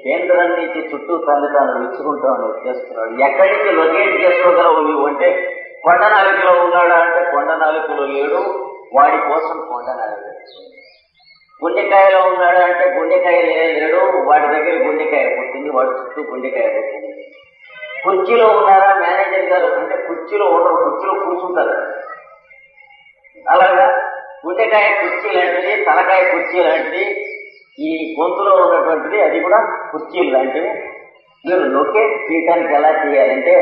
కేంద్రం నుంచి చుట్టూ తను తాను విచ్చుకుంటామని చేస్తున్నాడు. ఎక్కడి నుంచి లొకేట్ చేసుకోగలవు నువ్వు అంటే కొండనాలికలో ఉన్నాడా అంటే కొండనాలికలో లేడు, వాడి కోసం కొండనాలిక. గుండెకాయలో ఉన్నాడా అంటే గుండెకాయ లేడు, వాడి దగ్గర గుండెకాయ పుట్టింది, వాడి చుట్టూ గుండెకాయ పుట్టింది. కుర్చీలో ఉన్నారా మేనేజర్ గారు అంటే కుర్చీలో ఉండరు, కుర్చీలో కూర్చుంటారు. అలాగా గుండెకాయ కుర్చీ లాంటిది, తలకాయ కుర్చీ లాంటిది, ఈ గొంతులో ఉన్నటువంటిది అది కూడా కుర్చీలు లాంటివి. మీరు లొకేట్ చేయడానికి ఎలా చేయాలంటే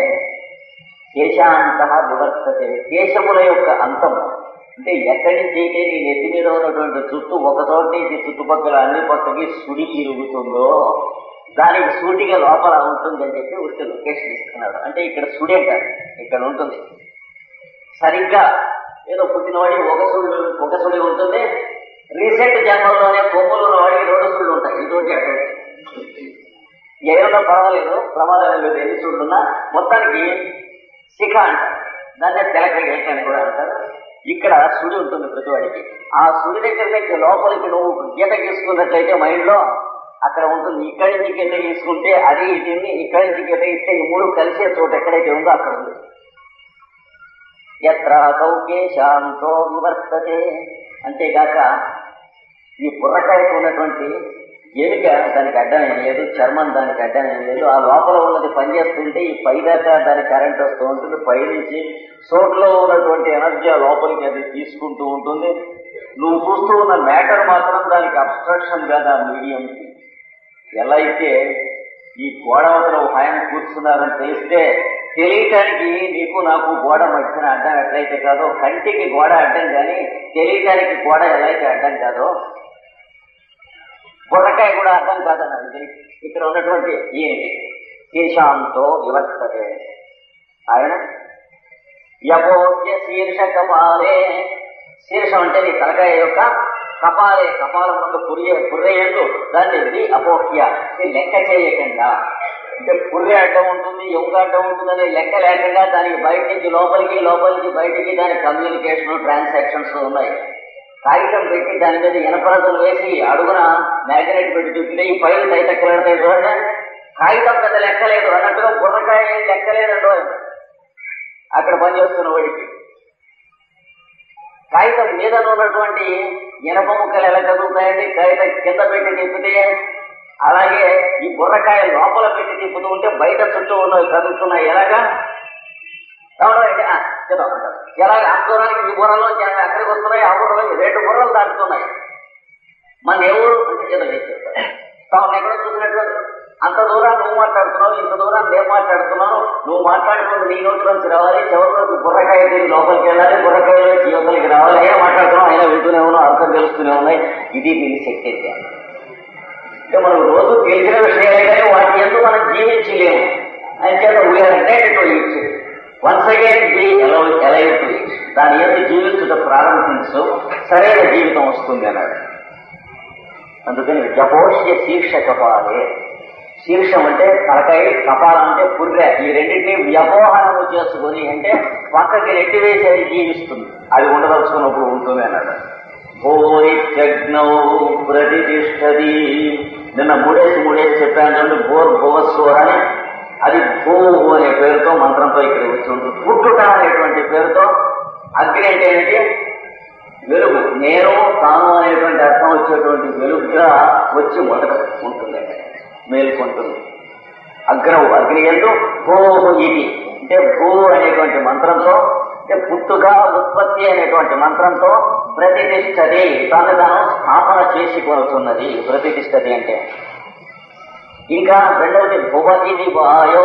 కేశాంత వివర్తతే, కేశముల యొక్క అంతం అంటే ఎక్కడి నుంచి అయితే నీ నెత్తి మీద ఉన్నటువంటి చుట్టూ ఒక చోట నుంచి చుట్టుపక్కల అన్ని పక్కకి సుడి తిరుగుతుందో దానికి సూటిగా లోపల ఉంటుంది అని చెప్పి ఉత్తి లొకేషన్ ఇస్తున్నాడు. అంటే ఇక్కడ సుడి అంటారు, ఇక్కడ ఉంటుంది. సరిగ్గా ఏదో పుట్టినవాడికి ఒక సుడి ఉంటుంది, రీసెంట్ జన్మల్లోనే కొమ్ములు ఉన్న వాడికి 2 సుళ్ళు ఉంటాయి. ఇటువంటి అక్కడ ఏమన్నా పర్వాలేదు, ప్రమాదం లేదు, ఎన్ని సుళ్ళున్నా మొత్తానికి శిఖ అంటారు. దాన్నే తెలకడి అని కూడా అంటారు. ఇక్కడ సుడి ఉంటుంది ప్రతివాడికి. ఆ సుడి దగ్గర నుంచి లోపలికి నువ్వు గీత గీసుకున్నట్లయితే మైండ్ లో అక్కడ ఉంటుంది. ఇక్కడి నుంచి గీత గీసుకుంటే అది ఇది, ఇక్కడి నుంచి గీత గీస్తే ఈ 3 కలిసే చోటు ఎక్కడైతే ఉందో అక్కడ ఉంది. యత్ర సౌకేశాంతో వివర్తతే. అంతేకాక ఈ బుర్రకాయకు ఉన్నటువంటి ఎలుక దానికి అడ్డమేం లేదు, చర్మం దానికి అడ్డమేం లేదు. ఆ లోపల ఉన్నది పనిచేస్తుంటే ఈ పైదాకా దానికి కరెంట్ వస్తూ ఉంటుంది. పైనుంచి సోట్లో ఉన్నటువంటి ఎనర్జీ లోపలికి అది తీసుకుంటూ ఉంటుంది. నువ్వు చూస్తూ ఉన్న మ్యాటర్ మాత్రం దానికి అబ్స్ట్రక్షన్ కాదు. ఆ మీడియంకి ఎలా అయితే ఈ గోడ అవతల ఆయన కూర్చున్నారని తెలిస్తే తెలియటానికి నీకు నాకు గోడ మధ్యన అడ్డం ఎట్లయితే కాదో, కంటికి గోడ అడ్డం కానీ తెలియటానికి గోడ ఎలా అయితే అడ్డం కాదో బుర్రకాయ కూడా అర్థం కాదన్నది ఇక్కడ ఉన్నటువంటి ఈయనకి. కేశాంతో వివర్తతే. ఆయన యపోజ్య శీర్ష కపాలే, శీర్షం అంటే నీ తలకాయ యొక్క కపాలే, కపాలం ముందు పుర్రెయందు దాన్ని అపోహ్య లెక్క చేయకుండా, అంటే పుర్రె అడ్డం ఉంటుంది, ఎముక అడ్డం ఉంటుందని లెక్క లేకుండా దానికి బయట నుంచి లోపలికి, లోపలి నుంచి బయటికి దాని కమ్యూనికేషన్ ట్రాన్సాక్షన్స్ ఉన్నాయి. కాగితం పెట్టి దాని మీద ఇనపరసలు వేసి అడుగున మ్యాగ్నెట్ పెట్టి తిప్పితే ఈ పైలు తైతక్కలాడతాయి చూడండి. కాగితం పెద్ద లెక్కలేదు అన్నట్టుగా బుర్రకాయ ఏం లెక్కలేదండో అక్కడ పనిచేస్తున్న వాడికి. కాగితం మీద ఉన్నటువంటి ఇనప ముక్కలు ఎలా కదులుతాయండి, కాగితం కింద పెట్టి తిప్పితే అలాగే ఈ బుర్రకాయ లోపల పెట్టి తిప్పుతూ ఉంటే బయట చుట్టూ ఉన్నవి కదులుతున్నాయి. ఎలాగా ఎలాగ ఆ దూరానికి ఈ బుర్రలో అక్కడికి వస్తున్నాయి, ఆ బుర్రలో 2 బుర్రలు దాటుతున్నాయి. మన ఎవరు అంటే ఏదో చేస్తారు తాము ఎక్కడో చూసినట్టు అంత దూరాన్ని నువ్వు మాట్లాడుతున్నావు, ఇంత దూరాన్ని నేను మాట్లాడుతున్నాను. నువ్వు మాట్లాడుతుంది నీ నోట్లోంచి రావాలి, చివరిలోకి బుర్రకాయ తిరిగి లోపలికి వెళ్ళాలి, బుర్రకాయలో యువతలకి రావాలి. అయినా మాట్లాడుతున్నాం, అయినా వింటూనే ఉన్నాం, అర్థం తెలుస్తూనే ఉన్నాయి. ఇది దీని శక్తి అంటే మనం రోజు తెలిసిన విషయాలే కానీ వాటి ఎందుకు మనం జీవించలేము. అంచేత we are attend to it once again be alive to it. దాని ఎందుకు జీవించుట ప్రారంభించు, సరైన జీవితం వస్తుంది అన్నాడు. అందుకని జపోష్య శీర్ష కపాలే. శీర్షం అంటే తలకాయ, కపాలం అంటే పుర్రె. ఈ రెండింటినీ వ్యవోహనము చేసుకుని అంటే పక్కకి నెట్టివేసి అది జీవిస్తుంది. అది ఉండదలుచుకున్నప్పుడు ఉంటుంది అన్నాడు. భోరిత్యగ్నౌ ప్రతిష్టది. నిన్న మూడేసి చెప్పాను చూడండి, భోర్ భువస్వర అని. అది భూహు అనే పేరుతో మంత్రంతో ఇక్కడ వచ్చి ఉంటుంది. పుట్టుట అనేటువంటి పేరుతో అగ్ని అంటే ఏంటి? వెలుగు. నేను తాను అనేటువంటి అర్థం వచ్చేటువంటి వెలుగుగా వచ్చి మొదట ఉంటుంది, మేల్కొంటుంది. అగ్రవు అగ్ని ఎందు భూహు ఇది అంటే భూ అనేటువంటి మంత్రంతో, అంటే పుట్టుగా ఉత్పత్తి అనేటువంటి మంత్రంతో ప్రతిష్టది, తాను తాను స్థాపన చేసుకొనుతున్నది. ప్రతిష్టది అంటే ఇంకా రెండవది భువ ఇది వాయో.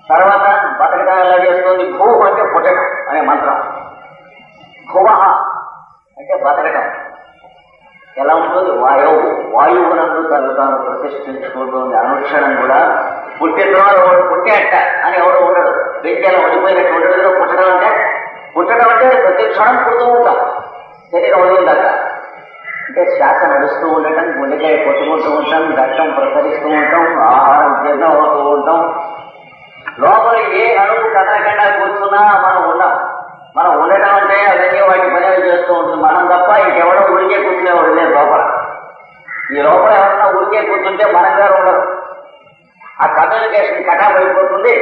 తర్వాత బతకడం ఎలా చేస్తుంది? భూ అంటే పుట్టడం అనే మంత్రం. భువ అంటే బతకటం ఎలా ఉంటుంది? వాయువునందు తను తాను ప్రతిష్ఠించుకుంటుంది అనుక్షణం కూడా. పుట్టిన తర్వాత వాడు పుట్టేట అని ఎవడు ఉండడు. వెంజల ఉండిపోయినట్టు ఉండదు. పుట్టడం అంటే ప్రతి క్షణం పుడుతూ ఉంటాం. శరీరం వదిలిందాక అంటే శ్వాస నడుస్తూ ఉండటం, గుండెకాయ కొట్టుకుంటూ ఉంటాం, రక్తం ప్రసరిస్తూ ఉంటాం, ఆహారం జీర్ణం అవుతూ ఉంటాం. లోపల ఏ అణువు కదలకుండా కూర్చున్నా మనం ఉన్నాం. మనం ఉండటం అంటే అవన్నీ వాటి పని చేస్తూ ఉంటుంది. మనం తప్ప ఇంకెవడో ఉడికే కూర్చునేవాడు లేదు లోపల. ఈ లోపల ఎవరన్నా ఉడికే కూర్చుంటే మనం గారు ఉండరు. ఆ కమ్యూనికేషన్ కటాఫ్ అయిపోతుంది.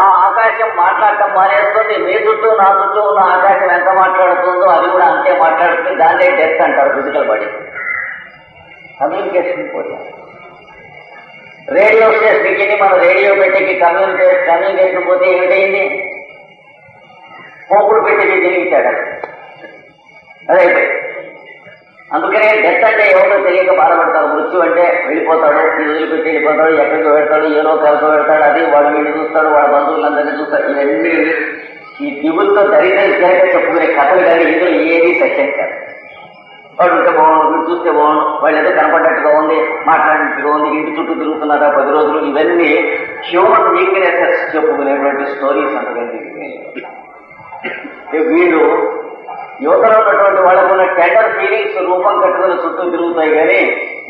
ఆ ఆకాశం మాట్లాడటం మానేస్తుంది. మీ చుట్టూ నా చుట్టూ ఉన్న ఆకాశం ఎంత మాట్లాడుతుందో అది కూడా అంతే మాట్లాడుతుంది. దాన్నే డెత్ అంటారు ఫిజికల్ బాడీ. కమ్యూనికేషన్ పోతే రేడియో స్టేషన్కి మన రేడియో పెట్టేకి కమ్యూనికేషన్ పోతే ఏమిటైంది? పోపుడు పెట్టేకి తిరిగిచ్చాడు. అదైతే అందుకనే డెత్ అంటే ఎవరో తెలియక బాధపడతారు. మృత్యు అంటే వెళ్ళిపోతాడు, ఈ వదిలిపెట్టి వెళ్ళిపోతాడు, ఎక్కడికి వెళ్తాడు, ఏ లోకాలకు వెళ్తాడు, అది వాడు వీడిని చూస్తాడు, వాడు బంధువులందరినీ చూస్తాడు. ఇవన్నీ ఈ దిగులతో దరిద్రం తిరగ చెప్పుకునే కథలు కానీ ఇందులో ఏది సత్యం కాదు. వాడు ఉంటే బాగుండు, వీడు చూస్తే బాగుండు, వాళ్ళు ఏదో కనపడ్డట్టుగా ఉంది, మాట్లాడినట్టుగా ఉంది, ఇంటి చుట్టూ తిరుగుతున్నారా 10 రోజులు. ఇవన్నీ హ్యూమన్ వీక్నెసెస్ చెప్పుకునేటువంటి స్టోరీస్ అంతకంటే. వీళ్ళు యువతలో ఉన్నటువంటి వాళ్ళకున్న టెండర్ ఫీలింగ్స్ రూపం కట్టుకుని చుట్టూ తిరుగుతాయి. కానీ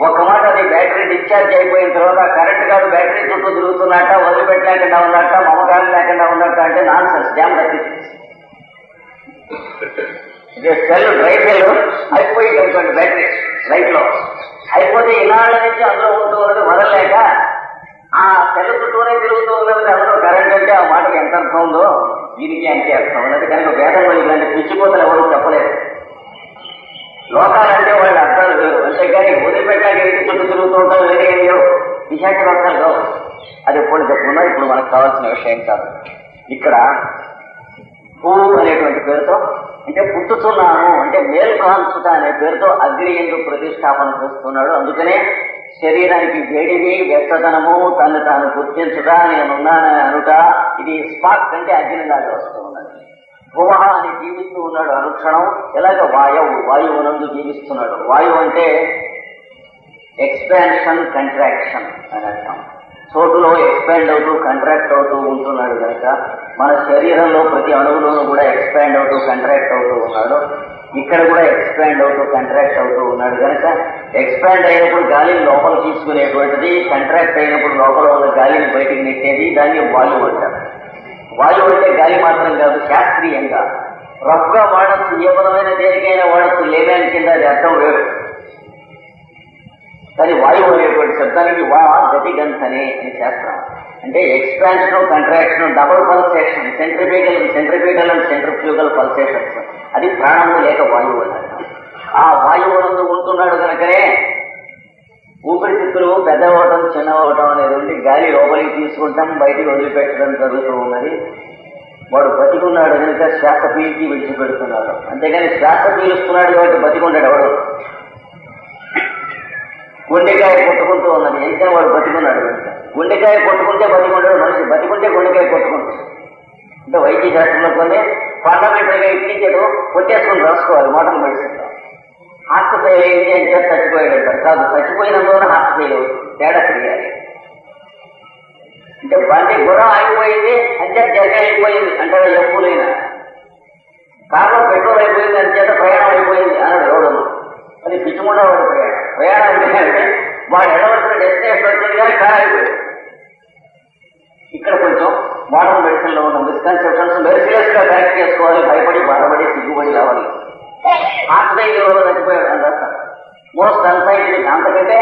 ఒక మాట అది బ్యాటరీ డిశ్చార్జ్ అయిపోయిన తర్వాత కరెంట్ కాదు బ్యాటరీ చుట్టూ తిరుగుతున్నట్ట, వదిలిపెట్టలేకుండా ఉన్నట్ట, మమకారం లేకుండా ఉన్నట్ట అంటే non sense, dam that. Cell dry cell అయిపోయింది బ్యాటరీ లైట్ లో అయిపోతే ఇలాంటి నుంచి అందులో ఉంటూ ఉన్నది వదలలేక ఆ సెల్ చుట్టూనే తిరుగుతూ ఉన్నది. అందులో కరెంట్ అంటే ఆ మాటకి ఎంత అర్థం ఉందో దీనికి అంతే అర్థం ఉన్నది. కనుక వేదంలో ఇలాంటి పిచ్చిపోతలు ఎవరు చెప్పలేదు. లోకాలంటే వాళ్ళ అర్థాలు లేవు. అంతేగాని వదిలిపెట్టాక ఇంటి చుట్టూ తిరుగుతూ ఉంటారు, వేరే ఏం లేవు, విశాఖ అర్థాలు లేవు. అది ఎప్పుడు చెప్పుకున్నా ఇప్పుడు మనకు కావాల్సిన విషయం కాదు. ఇక్కడ భూ అనేటువంటి పేరుతో అంటే పుట్టుతున్నాను అంటే మేల్కాంచుట అనే పేరుతో అగ్ని ఎందుకు ప్రతిష్టాపన చేస్తున్నాడు. అందుకనే శరీరానికి వేడిని, వెచ్చదనము, తను తాను గుర్తించుట, నేనున్నానని అనుట, ఇది స్పార్క్ అంటే అగ్నిలాగా వస్తూ ఉన్నది. భువ అని జీవిస్తూ ఉన్నాడు అనుక్షణం. ఎలాగ వాయువునందు జీవిస్తున్నాడు. వాయువు అంటే ఎక్స్పాన్షన్, కంట్రాక్షన్ అని అర్థం. చోటులో ఎక్స్పాండ్ అవుతూ కంట్రాక్ట్ అవుతూ ఉంటున్నాడు కనుక మన శరీరంలో ప్రతి అణువులోనూ కూడా ఎక్స్పాండ్ అవుతూ కంట్రాక్ట్ అవుతూ ఉన్నాడు. ఇక్కడ కూడా ఎక్స్పాండ్ అవుతూ కంట్రాక్ట్ అవుతూ ఉన్నాడు కనుక ఎక్స్పాండ్ అయినప్పుడు గాలిని లోపల తీసుకునేటువంటిది, కంట్రాక్ట్ అయినప్పుడు లోపల ఉన్న గాలిని బయటికి నెట్టేది, దాన్ని వాయువు అంటారు. వాయువు అంటే గాలి మాత్రం కాదు, శాస్త్రీయంగా రఫ్ గా వాడచ్చు, ఏ పదమైన దేనికైనా వాడచ్చు, లేదాని కింద అది అర్థం వేరు. కానీ వాయువు అనేటువంటి శబ్దానికి గతిగంతనే అని శాస్త్రం. అంటే expansion, contraction, double pulsation, centripetal and centrifugal pulsations. అది ప్రాణము లేక వాయువు అన్నారు. ఆ వాయువునందు ఉంటున్నాడు కనుకనే ఊపిరితిత్తులు పెద్దవటం, చిన్నవటం అనేది ఉండి గాలి లోపలికి తీసుకుంటాం, బయటికి వదిలిపెట్టడం జరుగుతూ ఉన్నది. వాడు బతికున్నాడు కనుక శ్వాస పీల్చి విడిచిపెడుతున్నాడు. అంతేగాని శ్వాస పీలుస్తున్నాడు కాబట్టి బతికున్నాడు ఎవడు. గుండెకాయ కొట్టుకుంటూ ఉన్నది. ఇంకా వాడు బతికున్నాడు. గుండెకాయ కొట్టుకుంటే బతికుంటాడు మనిషి, బతికుంటే గుండెకాయ కొట్టుకుంటాడు. అంటే వైద్య శాస్త్రంలో కొన్ని ఫండమెంటల్ గా ఇట్టించేదో కొట్టేసుకుని రాసుకోవాలి. మోడర్న్ మెడిసిన్ లో హార్ట్ ఫెయిల్ అయింది అంటే చచ్చిపోయాడు అంటారు. కాదు, చచ్చిపోయినందువల్ల హార్ట్ ఫెయిల్ అవుతుంది. తేడా తెలియాలి. అంటే బండి గుర్రం ఆగిపోయింది అంటే జగ అయిపోయింది అంటారు ఎప్పుడైనా. కారులో పెట్రోల్ అయిపోయింది అంచేత ప్రయాణం అయిపోయింది అన్నాడు ఎవడన్నా. అది పిచ్చుకుండా వాడు ప్రయాణం అంటే వాడు ఎడవలసిన డెస్టినేషన్ వచ్చింది కానీ కారు అయిపోయింది. ఇక్కడ కొంచెం మోడర్న్ మెడిసిన్ లో ఉన్న మిస్కన్సెప్షన్స్ మెరిసియస్ గా కరెక్ట్ చేసుకోవాలి. భయపడి బాధపడి సిగ్గుపడి రావాలి. హార్ట్ ఫెయిల్ చచ్చిపోయాడు అని రాస్తారు. మోస్ట్ అన్సైంటిఫిక్, అంతకంటే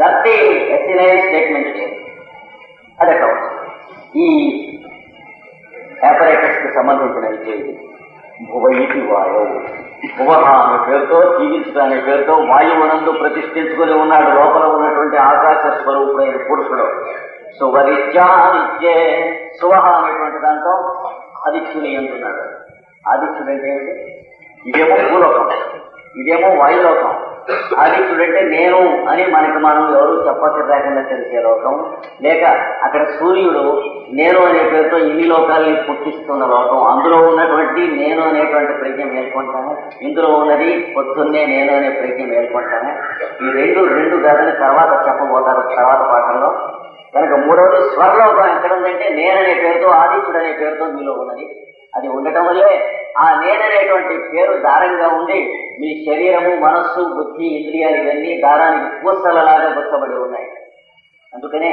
గట్టి ఎస్సినైజ్ స్టేట్మెంట్ లేదు. అది ఎట్లా ఈ ఆపరేటర్స్ కి సంబంధించిన విషయం ఇది. భువైతి వాయువు, భువహ అనే పేరుతో, జీవించుట అనే పేరుతో వాయువునందు ప్రతిష్ఠించుకుని ఉన్నాడు లోపల ఉన్నటువంటి ఆకాశ స్వరూపుడైన పురుషుడు. సువరిత్యాదిత్యే, సువహ అనేటువంటి దాంట్లో ఆదిత్యుని ఎందున్నాడు. ఆదిత్యుడు అంటే ఇదేమో భూలోకం, ఇదేమో వాయులోకం. ఆదిత్యుడంటే నేను అని మనకి మనం ఎవరు చెప్పలేకుండా తెలిసే లోకం. లేక అక్కడ సూర్యుడు నేను అనే పేరుతో ఇన్ని లోకాలని పుట్టిస్తున్న లోకం. అందులో ఉన్నటువంటి నేను అనేటువంటి ప్రజ్ఞ మేల్కొంటాను. ఇందులో ఉన్నది పొద్దున్నే నేను అనే ప్రజ్ఞ మేల్కొంటాను. ఈ రెండు కాదని తర్వాత చెప్పబోతారు తర్వాత పాఠంలో. కనుక మూడవది స్వర్లోకం ఎక్కడ ఉందంటే నేననే పేరుతో, ఆదిత్యుడు అనే పేరుతో మీలో ఉన్నది. అది ఉండటం వల్లే ఆ నేననేటువంటి పేరు దారంగా ఉండి మీ శరీరము, మనస్సు, బుద్ధి, ఇంద్రియాలు ఇవన్నీ దారానికి పూసలలాగా గుర్తబడి ఉన్నాయి. అందుకనే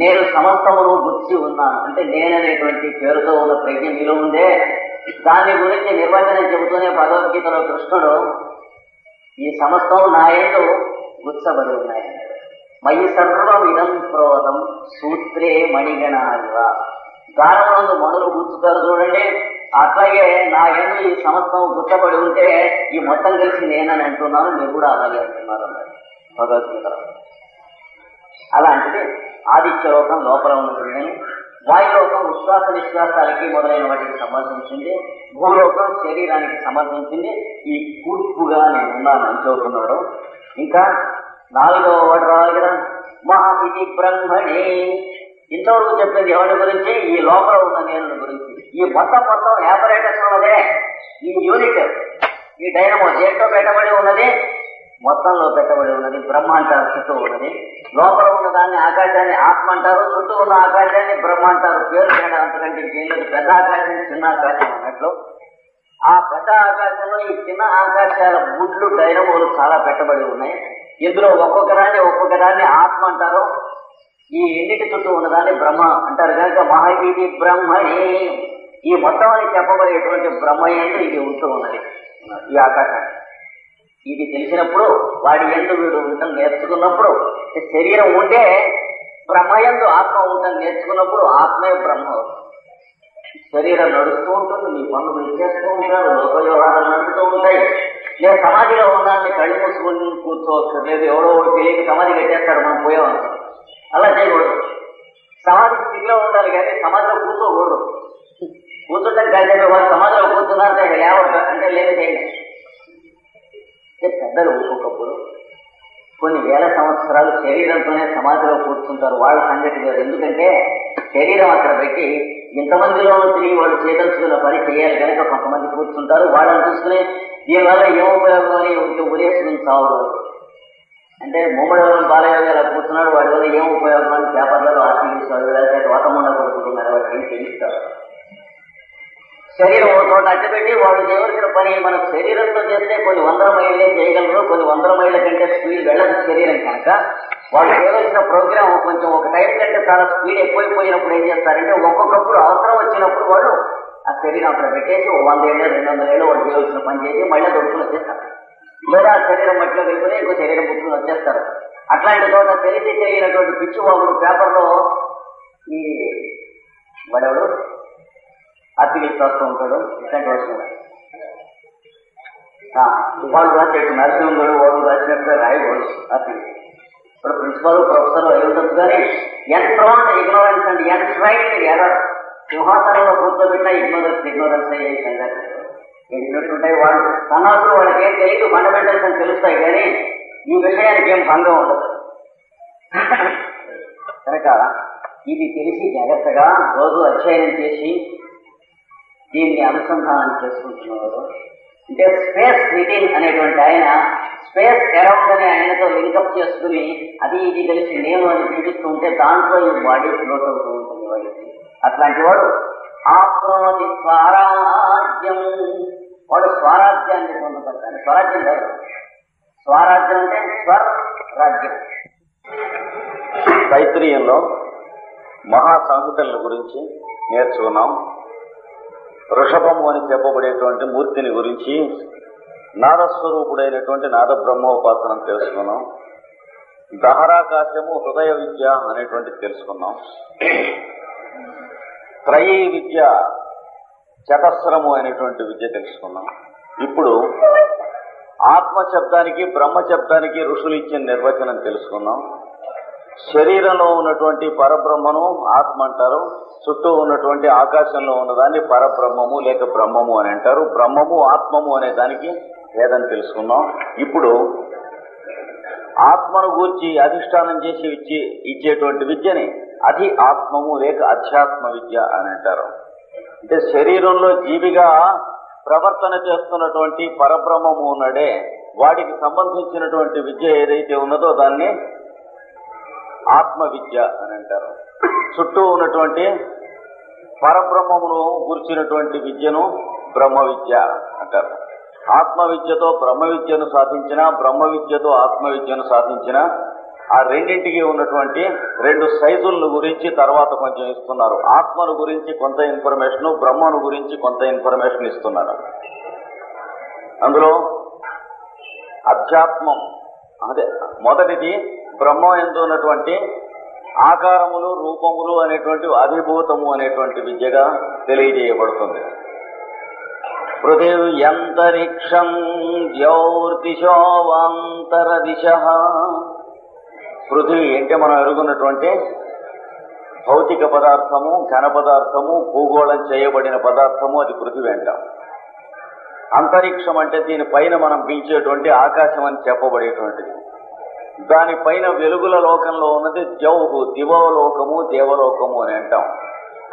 నేను సమస్తమును బుద్ధి ఉన్నాను అంటే నేననేటువంటి పేరుతో ఉన్న ప్రజ్ఞ మీలో ఉందే. దాని గురించి నిర్వచనం చెబుతూనే భగవద్గీతలో కృష్ణుడు ఈ సమస్తం నా యందు గుర్చబడి ఉన్నాయి. మయి సర్వం ఇదం ప్రోతం సూత్రే మణిగణాలివ. దారంలో మణులు గుర్తుతారు చూడండి, అట్లాగే నా యందు ఈ సమస్తం గుర్తపడి ఉంటే ఈ మొత్తం కలిసి నేనని అంటున్నాను, మీరు కూడా అలాగే అంటున్నారు అన్నారు భగవద్గీతలో. అలాంటిది ఆదిత్యలోకం లోపల ఉన్నటువంటి, వాయులోకం ఉచ్ఛ్వాస నిశ్వాసాలకి మొదలైన వాటికి సంబంధించింది, భూలోకం శరీరానికి సంబంధించింది. ఈ కూర్పుగా నేనున్నాను అని చెబుతున్నాడు. ఇంకా 4వ వాడు రావాలి కదా, మహావిధి బ్రహ్మణి. ఇంతవరకు చెప్పింది ఎవరి గురించి? ఈ లోపల ఉన్న నేను గురించి. ఈ మొత్తం ఆపరేటర్స్ ఉన్నదే, ఈ యూనిట్, ఈ డైనమో దేంట్లో పెట్టబడి ఉన్నది? మొత్తంలో పెట్టబడి ఉన్నది. బ్రహ్మ అంటారు, చుట్టూ ఉన్నది. లోపల ఉన్న దాన్ని ఆకాశాన్ని ఆత్మ అంటారు, చుట్టూ ఉన్న ఆకాశాన్ని బ్రహ్మ అంటారు. పేరు తేడా అంతకంటే ఇంకేం లేదు. పెద్ద ఆకాశం చిన్న ఆకాశం అన్నట్లు ఆ పెద్ద ఆకాశంలో ఈ చిన్న ఆకాశాల గుడ్లు, డైనమోలు చాలా పెట్టబడి ఉన్నాయి. ఇందులో ఒక్కొక్కదాన్ని ఆత్మ అంటారు. ఈ ఎన్నిటి చుట్టూ ఉన్నదాన్ని బ్రహ్మ అంటారు. కనుక మహావీధి బ్రహ్మణి, ఈ మొత్తం అని చెప్పబడేటువంటి బ్రహ్మయందు ఇది ఉంటూ ఉన్నది ఈ ఆకాశాన్ని. ఇది తెలిసినప్పుడు వాడి ఎందు వీడు ఉండటం నేర్చుకున్నప్పుడు, శరీరం ఉంటే బ్రహ్మయందు ఆత్మ ఉండటం నేర్చుకున్నప్పుడు ఆత్మే బ్రహ్మ. శరీరం నడుస్తూ ఉంటుంది, మీ పనులు మీరు చేస్తూ ఉంటారు, లోక వ్యవహారాలు నడుస్తూ ఉంటాయి. లేదా సమాధిలో ఉన్నాన్ని కళ్ళు మూసుకుని కూర్చోవక్కర్లేదు. ఎవడో తెలియక సమాధి కట్టేస్తాడు, మనం పోయేవాళ్ళం. అలా చేయకూడదు. సమాధి స్థితిలో ఉండాలి కానీ సమాధిలో కూర్చోకూడదు. కూర్చుంటే కాసేపు వాళ్ళు సమాధిలో కూర్చున్నారు అంటే లేదు చేయండి. పెద్దలు ఒక్కొక్కప్పుడు కొన్ని వేల సంవత్సరాలు శరీరంతోనే సమాధిలో కూర్చుంటారు. వాళ్ళ సంగతి వేరు. ఎందుకంటే శరీరం అక్కడ పెట్టి ఇంతమందిలోనూ తిరిగి వాళ్ళు చేయదలుచుకున్న పని చేయాలి కనుక కొంతమంది కూర్చుంటారు. వాళ్ళని చూసుకుని దీనివల్ల ఏం ఉపయోగం అని ఉరేసుకుని సాగుతారు. అంటే ముమ్మడివరం బాలయ్య అలా కూర్చున్నాడు, వాడి వల్ల ఏం ఉపయోగం అని పేపర్లలో ఆర్టికల్స్ లేకపోతే వాతముండ కొడుకుంటున్నారు, వాటికి ఏం తెలుస్తారు. శరీరం ఒక చోట అట్టపెట్టి వాళ్ళు చేయవలసిన పని మన శరీరంతో చేస్తే కొన్ని 100 మైళ్ళే చేయగలరు, కొన్ని 100 మైళ్ళ కంటే స్పీడ్ వెళ్ళదు శరీరం. కనుక వాళ్ళు చేయవలసిన ప్రోగ్రామ్ కొంచెం ఒక టైం కంటే చాలా స్పీడ్ ఎక్కువైపోయినప్పుడు ఏం చేస్తారంటే ఒక్కొక్కప్పుడు అవసరం వచ్చినప్పుడు వాళ్ళు ఆ శరీరం అక్కడ పెట్టేసి 100 ఏళ్ళు 200 ఏళ్ళు వాళ్ళు చేయవలసిన పని చేసి మళ్ళీ దొరుకుని వచ్చేస్తారు. లేదా శరీరం మట్టిలో వెళ్ళిపోతే ఇంకో శరీరం పుట్టుకుని వచ్చేస్తారు. అట్లాంటి చోట తెలిసి తెలియనటువంటి పిచ్చివాగుడు పేపర్లో ఈ వాడెవడు ఆర్టికల్స్ రాస్తూ ఉంటాడు. ఇట్లాంటి వర్షం వాళ్ళు రాసేట్టు నరసింహుడు వాడు రాసినట్టుగా రాయకూడదు ఆర్టికల్స్. ఇప్పుడు ప్రిన్సిపల్ ప్రొఫెసర్ అయి ఉండొచ్చు కానీ ఎన్ఫ్రాంట్ ఇగ్నోరెన్స్ అండ్ ఎన్ఫ్రైడ్ ఎర్రర్. సింహాసనంలో కూర్చోబెట్టిన ఇగ్నోరెన్స్ అయ్యే సంగతి ఎన్నట్టుంటాయి. వాళ్ళు సన్నాసులు వాళ్ళకి ఏం తెలియదు, ఫండమెంటల్స్ అని తెలుస్తాయి కానీ ఈ విషయానికి ఏం భంగం ఉండదు కనుక ఇది తెలిసి జాగ్రత్తగా రోజు అధ్యయనం చేసి దీన్ని అనుసంధానం చేసుకుంటున్నారు. అంటే స్పేస్ మీటింగ్ అనేటువంటి ఆయన స్పేస్ అరౌండ్ అని ఆయనతో లింకప్ చేసుకుని అది ఇది తెలిసి నేను అని చూపిస్తూ ఉంటే దాంట్లో ఈ బాడీ ఫ్లోట్ అవుతూ ఉంటుంది వాడికి. అట్లాంటి వాడు ఆప్నోతి స్వరాజ్యం, వాడు స్వరాజ్యాన్ని పొందుతాడు. స్వరాజ్యం కాదు, స్వరాజ్యం అంటే స్వరాజ్యం. తైత్రీయంలో మహాసంహితల గురించి నేర్చుకున్నాం. వృషభము అని చెప్పబడేటువంటి మూర్తిని గురించి, నాదస్వరూపుడైనటువంటి నాద బ్రహ్మోపాసనం తెలుసుకున్నాం. దహరాకాశము హృదయ విద్య అనేటువంటిది తెలుసుకున్నాం. త్రయీ విద్య చతస్రము అనేటువంటి విద్య తెలుసుకున్నాం. ఇప్పుడు ఆత్మ శబ్దానికి బ్రహ్మ శబ్దానికి ఋషులు ఇచ్చిన నిర్వచనం తెలుసుకున్నాం. శరీరంలో ఉన్నటువంటి పరబ్రహ్మను ఆత్మ అంటారు, చుట్టూ ఉన్నటువంటి ఆకాశంలో ఉన్నదాన్ని పరబ్రహ్మము లేక బ్రహ్మము అని అంటారు. బ్రహ్మము ఆత్మము అనే దానికి భేదం తెలుసుకున్నాం. ఇప్పుడు ఆత్మను గూర్చి అధిష్టానం చేసి ఇచ్చేటువంటి విద్యని అధి ఆత్మము లేక అధ్యాత్మ విద్య అని అంటారు. అంటే శరీరంలో జీవిగా ప్రవర్తన చేస్తున్నటువంటి పరబ్రహ్మము ఉన్నాడే, వాడికి సంబంధించినటువంటి విద్య ఏదైతే ఉన్నదో దాన్ని ఆత్మ విద్య అని అంటారు. చుట్టూ ఉన్నటువంటి పరబ్రహ్మమును గురించినటువంటి విద్యను బ్రహ్మ విద్య అంటారు. ఆత్మ విద్యతో బ్రహ్మ విద్యను సాధించిన, బ్రహ్మ విద్యతో ఆత్మ విద్యను సాధించిన ఆ రెండింటికి ఉన్నటువంటి రెండు సైజులను గురించి తర్వాత కొంచెం ఇస్తున్నారు. ఆత్మను గురించి కొంత ఇన్ఫర్మేషన్, బ్రహ్మను గురించి కొంత ఇన్ఫర్మేషన్ ఇస్తున్నారు. అందులో అధ్యాత్మం అదే మొదటిది బ్రహ్మ యందు ఉన్నటువంటి ఆకారములు రూపములు అనేటువంటి అధిభూతము అనేటువంటి విద్యగా తెలియజేయబడుతుంది. పృథివీ అంతరిక్షం ద్యౌర్దిశో వాంతరదిశ. పృథివీ అంటే మనం ఎరుగున్నటువంటి భౌతిక పదార్థము, ఘన పదార్థము, భూగోళం చేయబడిన పదార్థము, అది పృథివీ అంటాం. అంతరిక్షం అంటే దీనిపైన మనం పీల్చేటువంటి ఆకాశం అని చెప్పబడేటువంటిది. దానిపైన వెలుగుల లోకంలో ఉన్నది ద్యౌహు, దివలోకము, దేవలోకము అని అంటాం.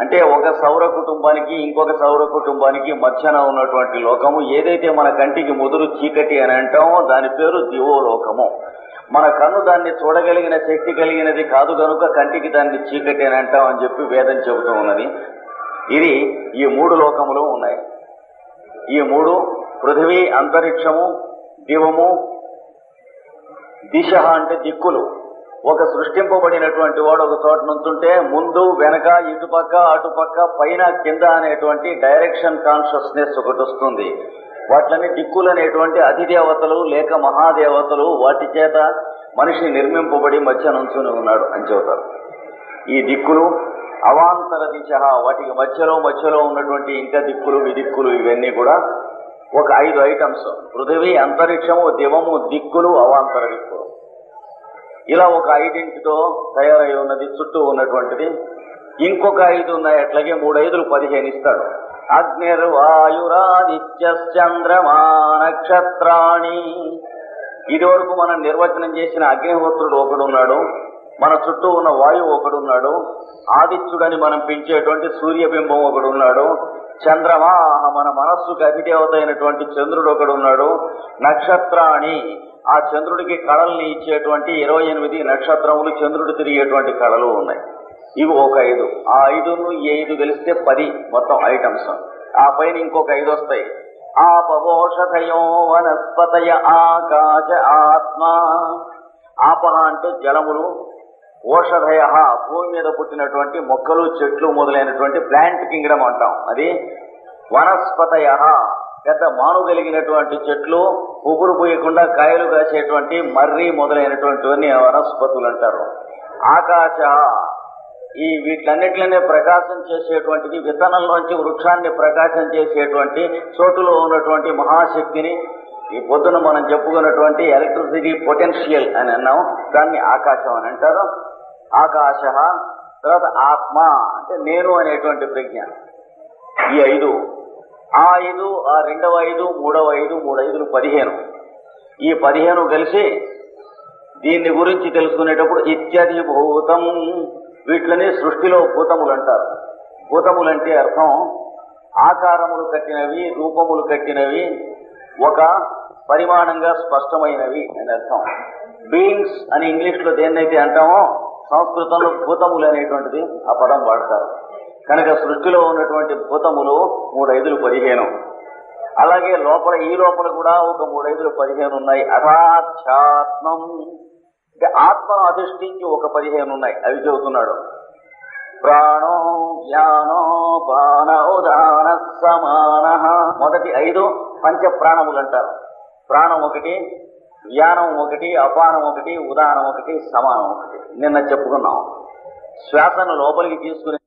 అంటే ఒక సౌర కుటుంబానికి ఇంకొక సౌర కుటుంబానికి మధ్యన ఉన్నటువంటి లోకము ఏదైతే మన కంటికి ముదురు చీకటి అని అంటామో దాని పేరు దివోలోకము. మన కన్ను దాన్ని చూడగలిగిన శక్తి కలిగినది కాదు కనుక కంటికి దాన్ని చీకటి అని అంటాం అని చెప్పి వేదం చెబుతూ ఉన్నది. ఇది ఈ మూడు లోకములు ఉన్నాయి. ఈ మూడు పృథివీ, అంతరిక్షము, దివము, దిశ అంటే దిక్కులు. ఒక సృష్టింపబడినటువంటి వాడు ఒక చోట నుంచుంటే ముందు వెనక ఇటుపక్క అటుపక్క పైన కింద అనేటువంటి డైరెక్షన్ కాన్షియస్నెస్ ఒకటి వస్తుంది. వాటిని దిక్కులు అనేటువంటి అధిదేవతలు లేక మహాదేవతలు వాటి చేత మనిషి నిర్మింపబడి మధ్య నుంచుని ఉన్నాడు అని చెబుతారు. ఈ దిక్కులు అవాంతర దిశ, వాటికి మధ్యలో ఉన్నటువంటి ఇంకా దిక్కులు విదిక్కులు ఇవన్నీ కూడా ఒక 5 ఐటమ్స్. పృథివీ, అంతరిక్షము, దివము, దిక్కులు, అవాంతర దిక్కులు. ఇలా ఒక 5తో తయారై ఉన్నది చుట్టూ ఉన్నటువంటిది. ఇంకొక 5 ఉన్నాయి. అట్లాగే 3 5 15 ఇస్తాడు. అగ్నిర్వాయురాదిత్యశ్చంద్రమా నక్షత్రాణి. ఇది వరకు మనం నిర్వచనం చేసిన అగ్నిహోత్రుడు ఒకడున్నాడు, మన చుట్టూ ఉన్న వాయువు ఒకడున్నాడు, ఆదిత్యుడని మనం పిలిచేటువంటి సూర్యబింబం ఒకడున్నాడు, చంద్రమా మన మనస్సుకు అధిదేవత అయినటువంటి చంద్రుడు ఒకడున్నాడు, నక్షత్రాణి ఆ చంద్రుడికి కళల్ని ఇచ్చేటువంటి 28 నక్షత్రములు చంద్రుడు తిరిగేటువంటి కళలు ఉన్నాయి. ఇవి ఒక 5. ఆ 5ను ఈ 5 కలిస్తే 10 మొత్తం ఐటమ్స్. ఆ పైన ఇంకొక 5 వస్తాయి. ఆపవోషధయో వనస్పతయ ఆకాశ ఆత్మ. ఆపహ అంటే జలములు, ఓషధయ భూమి మీద పుట్టినటువంటి మొక్కలు, చెట్లు మొదలైనటువంటి ప్లాంట్ కింగ్డమ్ అంటాం. అది వనస్పతయ పెద్ద మానుగలిగినటువంటి చెట్లు, పువ్వులు పూయకుండా కాయలు కాసేటువంటి మర్రి మొదలైనటువంటివన్నీ వనస్పతులు అంటారు. ఆకాశ ఈ వీటన్నిటిలోనే ప్రకాశం చేసేటువంటిది, విత్తనంలోంచి వృక్షాన్ని ప్రకాశం చేసేటువంటి చోటులో ఉన్నటువంటి మహాశక్తిని ఈ పొద్దున మనం చెప్పుకున్నటువంటి ఎలక్ట్రిసిటీ పొటెన్షియల్ అని అన్నాం, దాన్ని ఆకాశం అని అంటారు. ఆకాశ. తర్వాత ఆత్మ అంటే నేను అనేటువంటి ప్రజ్ఞ. ఈ 5, ఆ 5, ఆ 2వ 5, 3వ 5, 3 5 15. ఈ 15 కలిసి దీన్ని గురించి తెలుసుకునేటప్పుడు ఇత్యధిభూతం, వీటిని సృష్టిలో భూతములు అంటారు. భూతములంటే అర్థం ఆకారములు కట్టినవి, రూపములు కట్టినవి, ఒక పరిమాణంగా స్పష్టమైనవి అని అర్థం. బీయింగ్స్ అని ఇంగ్లీష్ లో దేన్నైతే అంటామో సంస్కృతంలో భూతములు అనేటువంటిది ఆ పదం వాడతారు. కనుక సృష్టిలో ఉన్నటువంటి భూతములు 3 5 15. అలాగే లోపల ఈ లోపల కూడా ఒక 3 5 15 ఉన్నాయి. అథాధ్యాత్మం అంటే ఆత్మను అధిష్ఠించి ఒక 15 ఉన్నాయి. అవి చెబుతున్నాడు. ప్రాణో జ్ఞానో పాన ఉదాన సమాన. మొదటి 5 పంచ ప్రాణములు అంటారు. ప్రాణం ఒకటి, జ్ఞానం ఒకటి, అపానం ఒకటి, ఉదానం ఒకటి, సమానం ఒకటి. నిన్న చెప్పుకున్నాం. శ్వాసను లోపలికి తీసుకుని